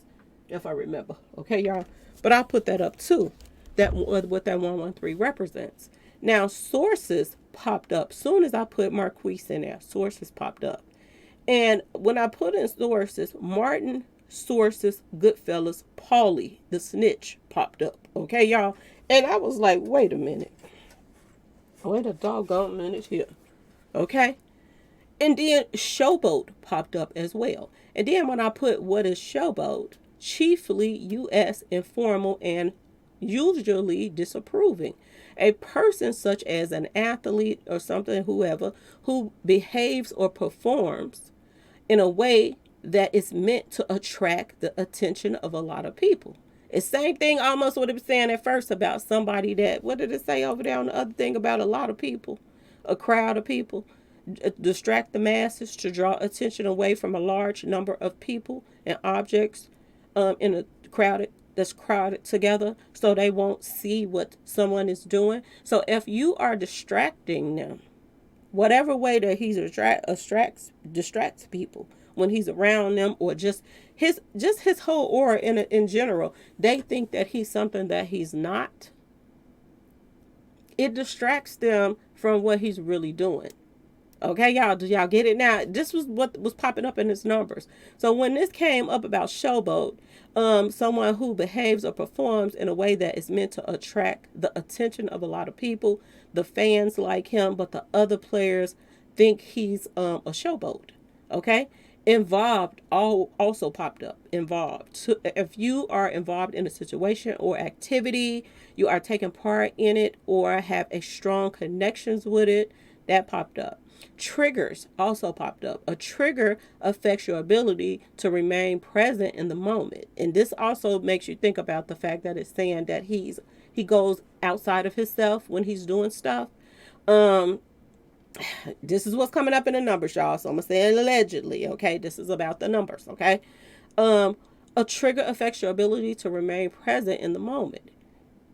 if I remember. Okay, y'all? But I'll put that up too, that what that 113 represents. Now, sources popped up. Soon as I put Marquise in there, sources popped up. And when I put in sources, Martin, sources, Goodfellas, Paulie, the snitch, popped up. Okay, y'all? And I was like, wait a minute. Wait a doggone minute here. Okay? And then Showboat popped up as well. And then when I put what is Showboat, chiefly U.S. informal and usually disapproving. A person such as an athlete or something, whoever, who behaves or performs in a way that is meant to attract the attention of a lot of people. It's same thing almost what it was saying at first about somebody that, what did it say over there on the other thing about a lot of people? A crowd of people. Distract the masses to draw attention away from a large number of people and objects in a crowded together so they won't see what someone is doing. So if you are distracting them, whatever way that he distracts people when he's around them, or just his whole aura in general, they think that he's something that he's not. It distracts them from what he's really doing. Okay, y'all, do y'all get it now? This was what was popping up in his numbers. So when this came up about Showboat, someone who behaves or performs in a way that is meant to attract the attention of a lot of people, the fans like him, but the other players think he's a showboat. Okay, involved also popped up. Involved. So if you are involved in a situation or activity, you are taking part in it or have a strong connections with it, that popped up. Triggers also popped up. A trigger affects your ability to remain present in the moment. And this also makes you think about the fact that it's saying that he goes outside of himself when he's doing stuff. This is what's coming up in the numbers, y'all. So I'm gonna say allegedly, okay? This is about the numbers, okay? A trigger affects your ability to remain present in the moment.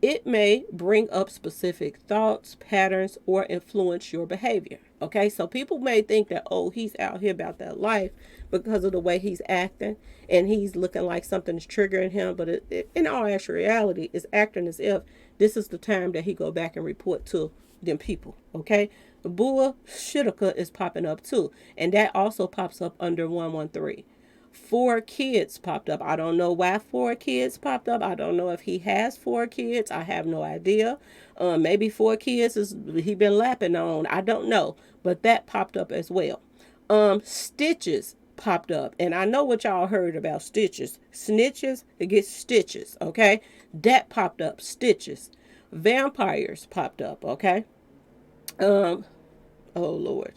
It may bring up specific thoughts, patterns, or influence your behavior. Okay, so people may think that, oh, he's out here about that life because of the way he's acting and he's looking like something's triggering him. But in all actual reality, it's acting as if this is the time that he go back and report to them people. Okay, Bua Shittaka is popping up too, and that also pops up under 113. 4 kids popped up. I don't know why 4 kids popped up. I don't know if he has 4 kids. I have no idea. Maybe 4 kids is he been lapping on. I don't know, but that popped up as well. Stitches popped up, and I know what y'all heard about stitches. Snitches, it gets stitches. Okay, that popped up. Stitches. Vampires popped up. Okay. Oh Lord.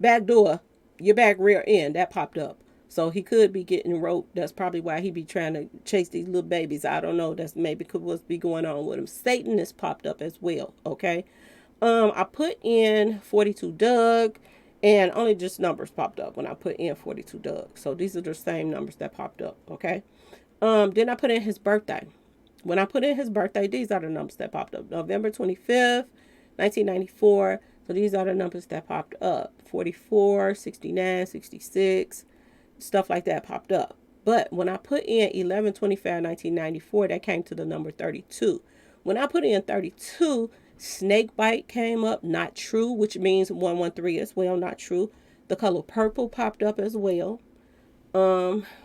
Back door, your back rear end, that popped up. So he could be getting roped. That's probably why he be trying to chase these little babies. I don't know. That's maybe could what's be going on with him. Satan has popped up as well. Okay. I put in 42 Dugg, and only just numbers popped up when I put in 42 Dugg. So these are the same numbers that popped up. Okay. Then I put in his birthday. When I put in his birthday, these are the numbers that popped up. November 25th, 1994. So these are the numbers that popped up. 44, 69, 66, stuff like that popped up. But when I put in 11/25/1994, that came to the number 32. When I put in 32, snake bite came up, not true, which means 113 as well, not true. The color purple popped up as well.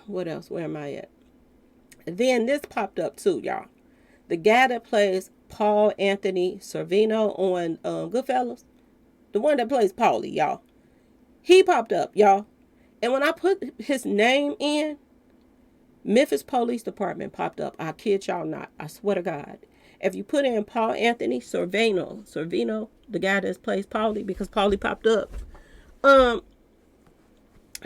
What else? Where am I at? Then this popped up too, y'all. The guy that plays Paul Anthony Sorvino on Goodfellas, the one that plays Paulie, y'all. He popped up, y'all. And when I put his name in, Memphis Police Department popped up. I kid y'all not. I swear to God. If you put in Paul Anthony Sorvino, the guy that plays Paulie, because Paulie popped up.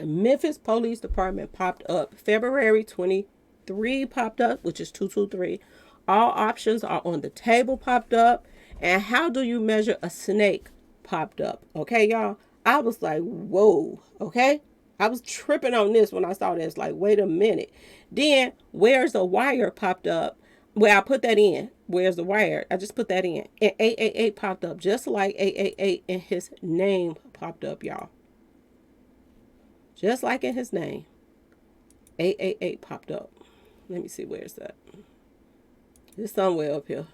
Memphis Police Department popped up. February 23 popped up, which is 223. All options are on the table popped up. And how do you measure a snake popped up? Okay, y'all. I was like, whoa, okay? I was tripping on this when I saw this. Like, wait a minute. Then, where's the wire popped up? Well, I put that in. Where's the wire? I just put that in. And 888 popped up, just like 888 in his name popped up, y'all. Just like in his name. 888 popped up. Let me see, where's that? It's somewhere up here.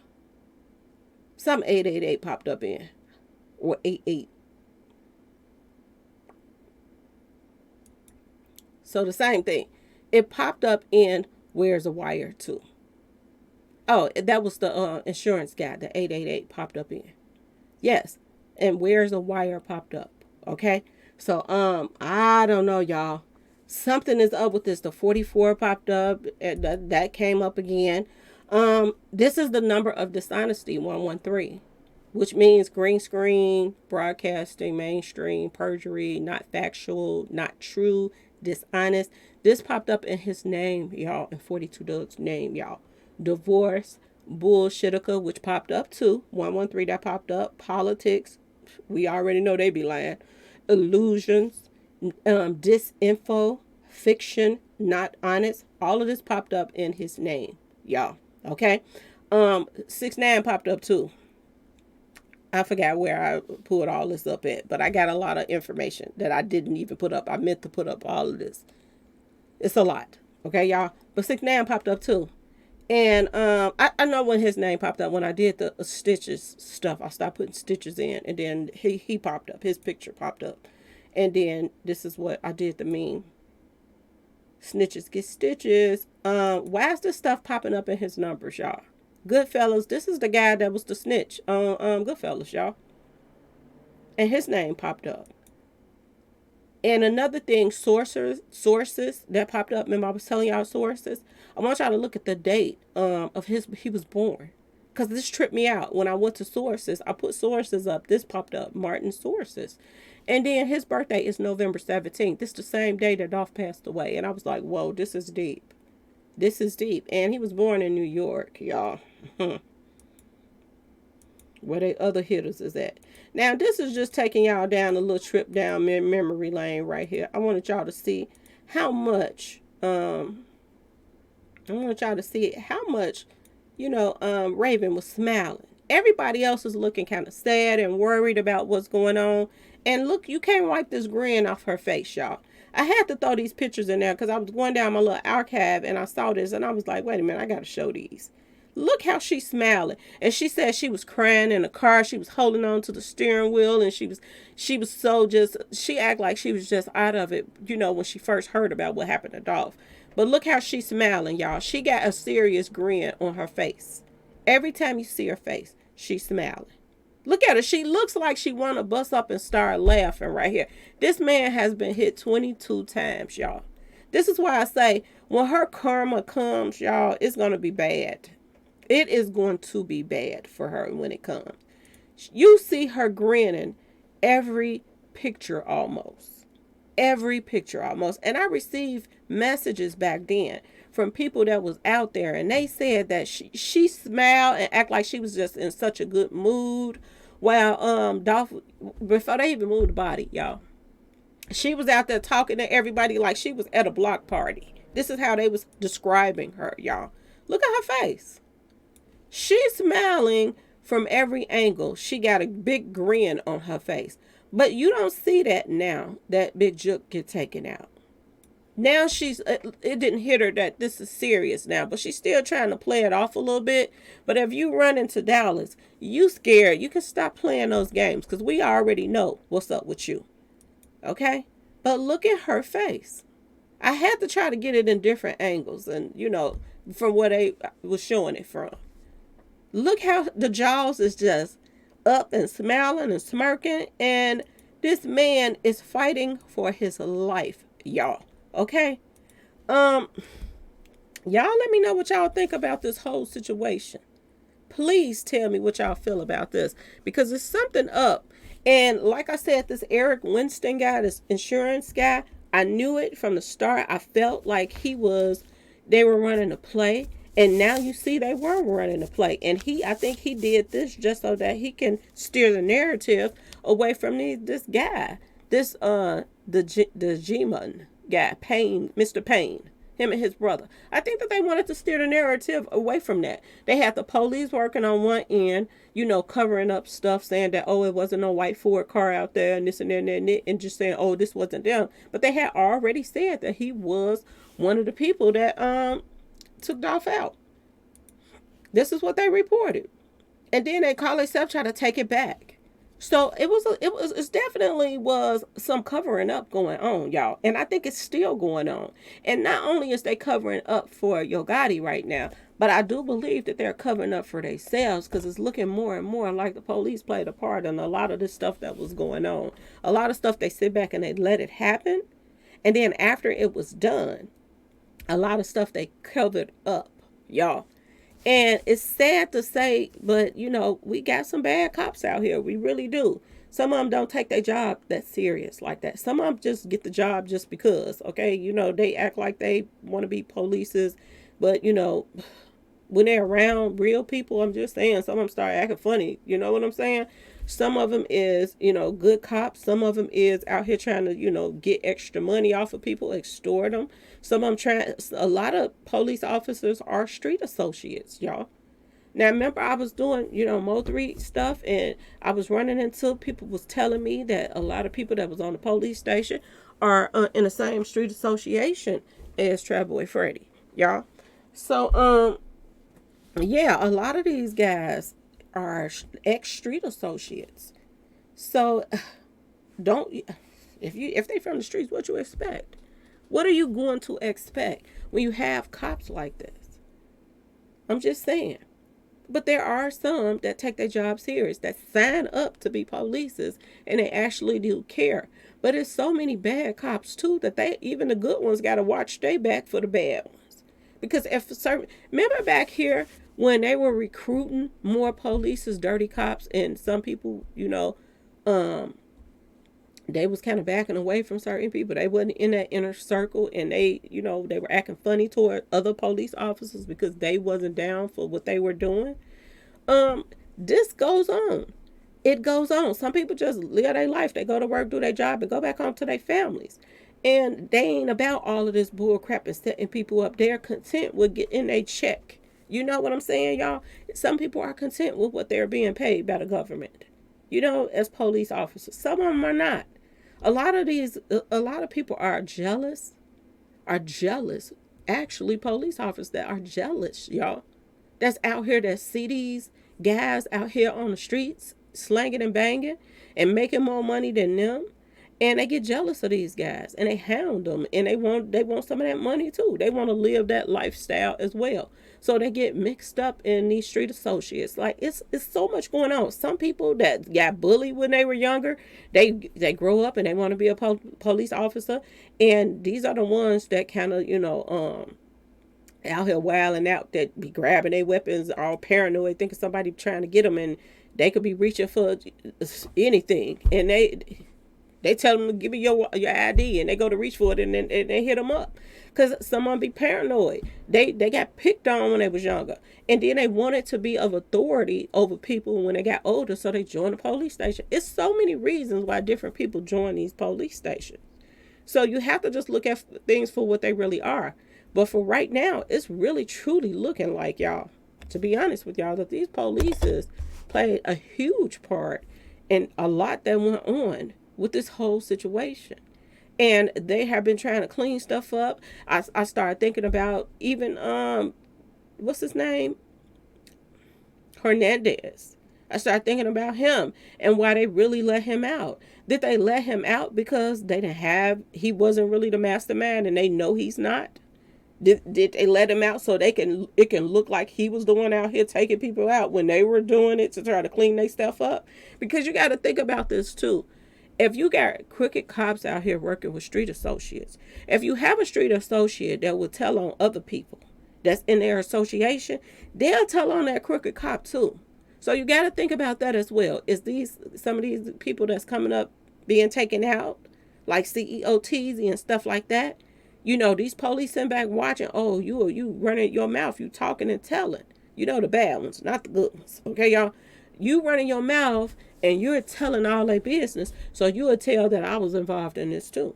Some 888 popped up in. Or 88. So the same thing. It popped up in Where's the Wire too. Oh, that was the insurance guy. The 888 popped up in. Yes. And Where's the Wire popped up. Okay. So I don't know, y'all. Something is up with this. The 44 popped up. And that came up again. This is the number of dishonesty, 113. Which means green screen, broadcasting, mainstream, perjury, not factual, not true, dishonest. This popped up in his name, y'all, in 42 Dugg's name, y'all. Divorce, bullshitica, which popped up too. 113 that popped up. Politics, we already know they be lying. Illusions, disinfo, fiction, not honest. All of this popped up in his name, y'all. Okay. 6ix9ine popped up too. I forgot where I pulled all this up at, but I got a lot of information that I didn't even put up. I meant to put up all of this. It's a lot. Okay, y'all. But 6ix9ine popped up too. And I know when his name popped up, when I did the stitches stuff, I stopped putting stitches in, and then he popped up. His picture popped up. And then this is what I did, the meme. Snitches get stitches. Why is this stuff popping up in his numbers, y'all? Goodfellas, this is the guy that was the snitch on Goodfellas, y'all. And his name popped up. And another thing, sources that popped up. Remember I was telling y'all sources? I want y'all to look at the date of he was born. Because this tripped me out. When I went to sources, I put sources up. This popped up, Martin Sources. And then his birthday is November 17th. This is the same day that Dolph passed away. And I was like, whoa, this is deep. This is deep. And he was born in New York, y'all. Where the other hitters is at. Now, this is just taking y'all down a little trip down memory lane right here. I wanted y'all to see how much, Raven was smiling. Everybody else is looking kind of sad and worried about what's going on. And look, you can't wipe this grin off her face, y'all. I had to throw these pictures in there because I was going down my little archive and I saw this and I was like, wait a minute, I got to show these. Look how she's smiling. And she said she was crying in the car. She was holding on to the steering wheel and she was so she acted like she was just out of it, when she first heard about what happened to Dolph. But look how she's smiling, y'all. She got a serious grin on her face. Every time you see her face, she's smiling. Look at her. She looks like she want to bust up and start laughing right here. This man has been hit 22 times, y'all. This is why I say when her karma comes, y'all, it's going to be bad. It is going to be bad for her when it comes. You see her grinning every picture almost. Every picture almost. And I received messages back then from people that was out there, and they said that she smiled and act like she was just in such a good mood while Dolph, before they even moved the body, y'all, she was out there talking to everybody like she was at a block party. This is how they was describing her, y'all. Look at her face. She's smiling from every angle. She got a big grin on her face. But you don't see that now that Big Jook get taken out. Now it didn't hit her that this is serious now, but she's still trying to play it off a little bit. But if you run into Dallas, you scared, you can stop playing those games because we already know what's up with you. Okay? But look at her face. I had to try to get it in different angles, and from where they was showing it from. Look how the jaws is just up and smiling and smirking, and this man is fighting for his life, y'all. Okay, um, y'all let me know what y'all think about this whole situation. Please tell me what y'all feel about this, because there's something up. And like I said, this Eric Winston guy, this insurance guy, I knew it from the start. I felt like they were running a play. And now you see they were running a play. And I think he did this just so that he can steer the narrative away from this guy. The G-Man guy, Payne, Mr. Payne, him and his brother. I think that they wanted to steer the narrative away from that. They had the police working on one end, covering up stuff, saying that, oh, it wasn't no white Ford car out there and this and that and that, and just saying, oh, this wasn't them. But they had already said that he was one of the people that took Dolph out. This is what they reported. And then they call themselves try to take it back. So it definitely was some covering up going on, y'all. And I think it's still going on. And not only is they covering up for Yo Gotti right now, but I do believe that they're covering up for themselves, because it's looking more and more like the police played a part in a lot of this stuff that was going on. A lot of stuff they sit back and they let it happen. And then after it was done, a lot of stuff they covered up, y'all. And it's sad to say, but we got some bad cops out here. We really do. Some of them don't take their job that serious like that. Some of them just get the job just because, okay? They act like they want to be polices, but when they're around real people, I'm just saying, some of them start acting funny. You know what I'm saying? Some of them is, good cops. Some of them is out here trying to, get extra money off of people, extort them. Some of them a lot of police officers are street associates, y'all. Now, remember, I was doing, Mo3 stuff, and I was running into people was telling me that a lot of people that was on the police station are in the same street association as Trailboy Freddy, y'all. So, yeah, a lot of these guys are ex-street associates. So, don't if they from the streets, what you expect? What are you going to expect when you have cops like this? I'm just saying. But there are some that take their job serious, that sign up to be polices, and they actually do care. But it's so many bad cops too that even the good ones got to watch their back for the bad ones. Because remember back here when they were recruiting more police as dirty cops, and some people, they was kind of backing away from certain people. They wasn't in that inner circle, and they were acting funny toward other police officers because they wasn't down for what they were doing. This goes on. It goes on. Some people just live their life. They go to work, do their job, and go back home to their families. And they ain't about all of this bull crap and setting people up. They're content with getting a check. You know what I'm saying, y'all? Some people are content with what they're being paid by the government, as police officers. Some of them are not. A lot of people are jealous. Actually, police officers that are jealous, y'all. That's out here that see these guys out here on the streets slanging and banging and making more money than them. And they get jealous of these guys and they hound them, and they want some of that money too. They want to live that lifestyle as well. So they get mixed up in these street associates. Like it's so much going on. Some people that got bullied when they were younger, they grow up and they want to be a police officer, and these are the ones that kind of out here wilding out, that be grabbing their weapons, all paranoid, thinking somebody trying to get them, and they could be reaching for anything, and they tell them to give me your ID, and they go to reach for it, and then they hit them up. Because some of them be paranoid. They got picked on when they was younger. And then they wanted to be of authority over people when they got older, so they joined the police station. It's so many reasons why different people join these police stations. So you have to just look at things for what they really are. But for right now, it's really truly looking like, y'all, to be honest with y'all, that these polices played a huge part in a lot that went on with this whole situation. And they have been trying to clean stuff up. I started thinking about even what's his name? Hernandez. I started thinking about him and why they really let him out. Did they let him out because they didn't have, he wasn't really the mastermind and they know he's not? Did they let him out so they can, it can look like he was the one out here taking people out when they were doing it to try to clean their stuff up? Because you got to think about this too. If you got crooked cops out here working with street associates, if you have a street associate that will tell on other people that's in their association, they'll tell on that crooked cop too. So you got to think about that as well. Is these some of these people that's coming up being taken out, like CEOTs and stuff like that? You know, these police sitting back watching. Oh, you running your mouth, you talking and telling. You know the bad ones, not the good ones. Okay, y'all. You running your mouth and you're telling all their business, so you will tell that I was involved in this too.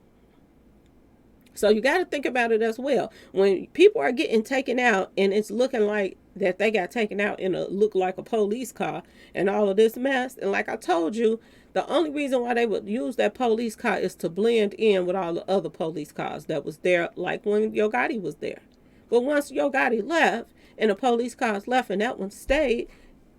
So you got to think about it as well. When people are getting taken out and it's looking like that they got taken out in a look like a police car and all of this mess. And like I told you, the only reason why they would use that police car is to blend in with all the other police cars that was there, like when Yo Gotti was there. But once Yo Gotti left and the police cars left and that one stayed,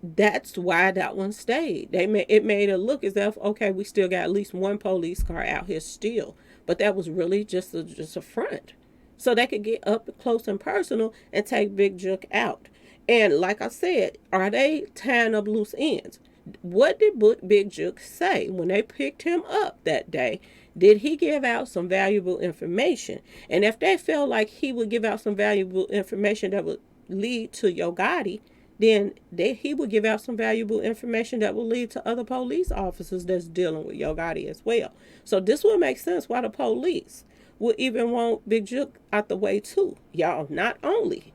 that's why that one stayed. It made it look as if, okay, we still got at least one police car out here still, but that was really just a front, so they could get up close and personal and take Big Juck out. And like I said, are they tying up loose ends? What did Big Juck say when they picked him up that day? Did he give out some valuable information? And if they felt like he would give out some valuable information that would lead to Yo Gotti, then he would give out some valuable information that will lead to other police officers that's dealing with Yo Gotti as well. So this would make sense why the police would even want Big Juck out the way too. Y'all, not only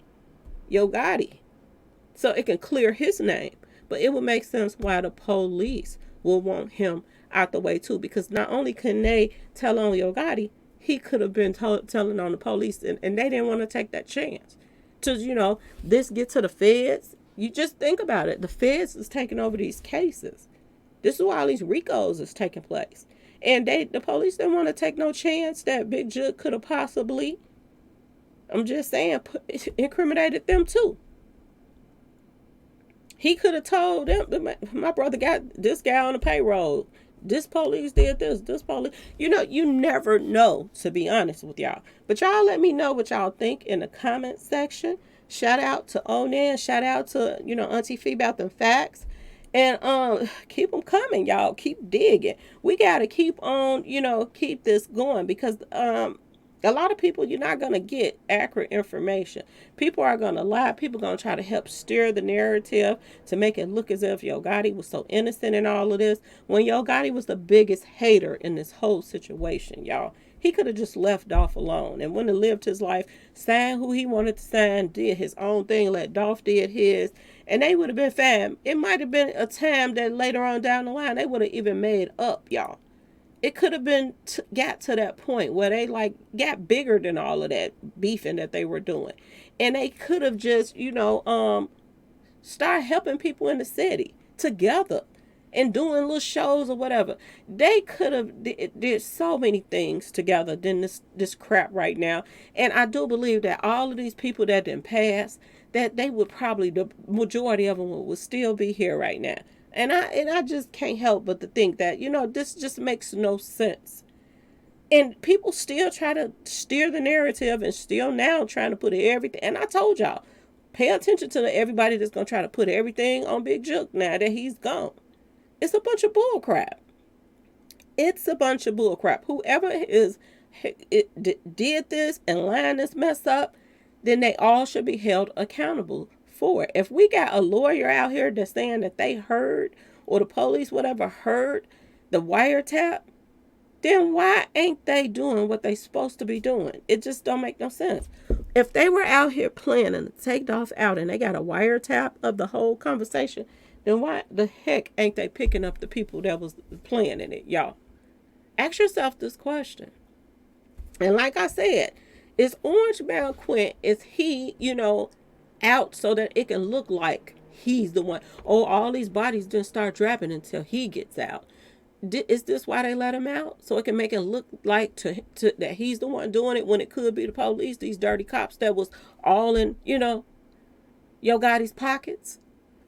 Yo Gotti, so it can clear his name, but it would make sense why the police will want him out the way too, because not only can they tell on Yo Gotti, he could have been telling on the police, and they didn't want to take that chance to, this get to the feds. You just think about it. The feds is taking over these cases. This is why all these RICOs is taking place. And the police didn't want to take no chance that Big Juck could have possibly, I'm just saying, incriminated them too. He could have told them, my brother got this guy on the payroll. This police did this police. You never know, to be honest with y'all. But y'all let me know what y'all think in the comment section. Shout out to Onan. Shout out to, Auntie Phoebe about them facts. And keep them coming, y'all. Keep digging. We got to keep on, keep this going, because a lot of people, you're not going to get accurate information. People are going to lie. People are going to try to help steer the narrative to make it look as if Yo Gotti was so innocent in all of this, when Yo Gotti was the biggest hater in this whole situation, y'all. He could have just left Dolph alone and wouldn't have lived his life, signed who he wanted to sign, did his own thing, let Dolph did his, and they would have been fine. It might have been a time that later on down the line, they would have even made up, y'all. It could have been got to that point where they got bigger than all of that beefing that they were doing, and they could have just start helping people in the city together and doing little shows or whatever. They could have did so many things together than this crap right now. And I do believe that all of these people that didn't pass, that they would probably, the majority of them would still be here right now. And I just can't help but to think that, this just makes no sense. And people still try to steer the narrative and still now trying to put everything. And I told y'all, pay attention to everybody that's going to try to put everything on Big Juck now that he's gone. It's a bunch of bull crap. It's a bunch of bull crap. Whoever did this and lined this mess up, then they all should be held accountable for it. If we got a lawyer out here that's saying that they heard, or the police, whatever, heard the wiretap, then why ain't they doing what they supposed to be doing? It just don't make no sense. If they were out here planning to take Dolph out and they got a wiretap of the whole conversation, then why the heck ain't they picking up the people that was planning it, y'all? Ask yourself this question. And like I said, is Orange Bound Quint, is he, out so that it can look like he's the one? Oh, all these bodies didn't start dropping until he gets out. Is this why they let him out? So it can make it look like that he's the one doing it, when it could be the police, these dirty cops that was all in, Yo Gotti's pockets?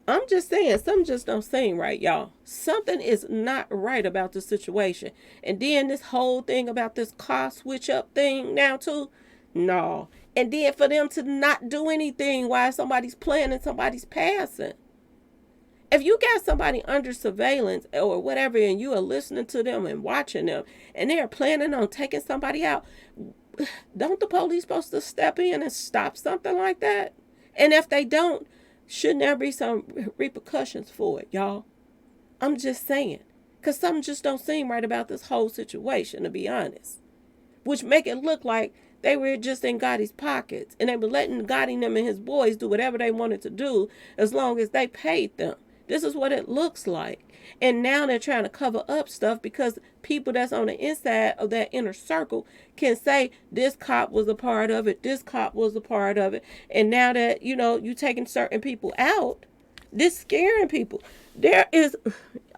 I'm just saying, something just don't seem right, y'all. Something is not right about the situation. And then this whole thing about this car switch up thing now too. No. And then for them to not do anything while somebody's playing and somebody's passing. If you got somebody under surveillance or whatever and you are listening to them and watching them and they're planning on taking somebody out, don't the police supposed to step in and stop something like that? And if they don't, shouldn't there be some repercussions for it, y'all? I'm just saying. Because something just don't seem right about this whole situation, to be honest. Which make it look like they were just in Gotti's pockets. And they were letting Gotti and them and his boys do whatever they wanted to do as long as they paid them. This is what it looks like. And now they're trying to cover up stuff because people that's on the inside of that inner circle can say this cop was a part of it, this cop was a part of it. And now that, you taking certain people out, this scaring people. There is,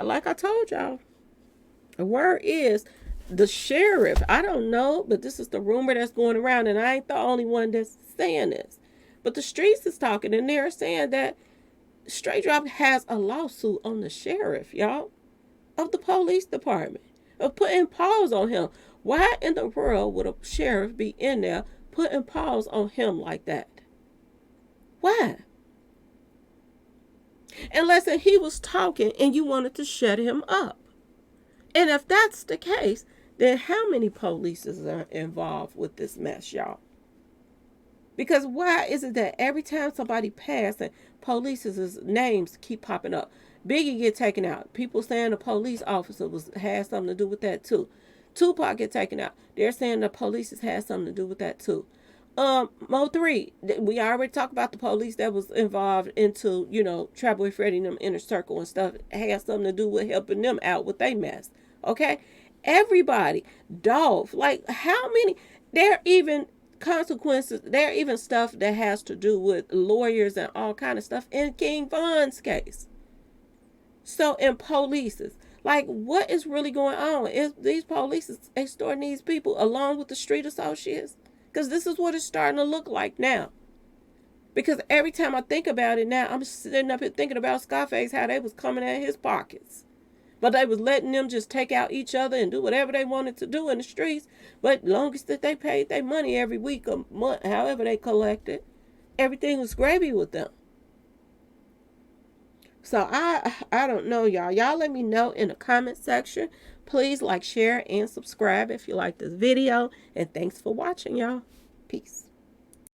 like I told y'all, the word is the sheriff. I don't know, but this is the rumor that's going around, and I ain't the only one that's saying this. But the streets is talking, and they're saying that Straight Drop has a lawsuit on the sheriff, y'all, of the police department, of putting paws on him. Why in the world would a sheriff be in there putting paws on him like that? Why? Unless he was talking and you wanted to shut him up. And if that's the case, then how many police are involved with this mess, y'all? Because why is it that every time somebody passes, police's names keep popping up? Biggie get taken out. People saying the police officer had something to do with that too. Tupac get taken out. They're saying the police has had something to do with that too. Mo3, we already talked about the police that was involved into, Trouble Freddy and them inner circle and stuff. Had something to do with helping them out with their mess. Okay? Everybody. Dolph. Like, how many? They're even consequences. There are even stuff that has to do with lawyers and all kind of stuff in King Von's case. So in polices, like what is really going on? Is these police extorting these people along with the street associates? Because this is what it's starting to look like now. Because every time I think about it now, I'm sitting up here thinking about Scarface, how they was coming at his pockets. But they was letting them just take out each other and do whatever they wanted to do in the streets. But long as that they paid their money every week or month, however they collected, everything was gravy with them. So I don't know, y'all. Y'all let me know in the comment section. Please like, share, and subscribe if you like this video. And thanks for watching, y'all. Peace.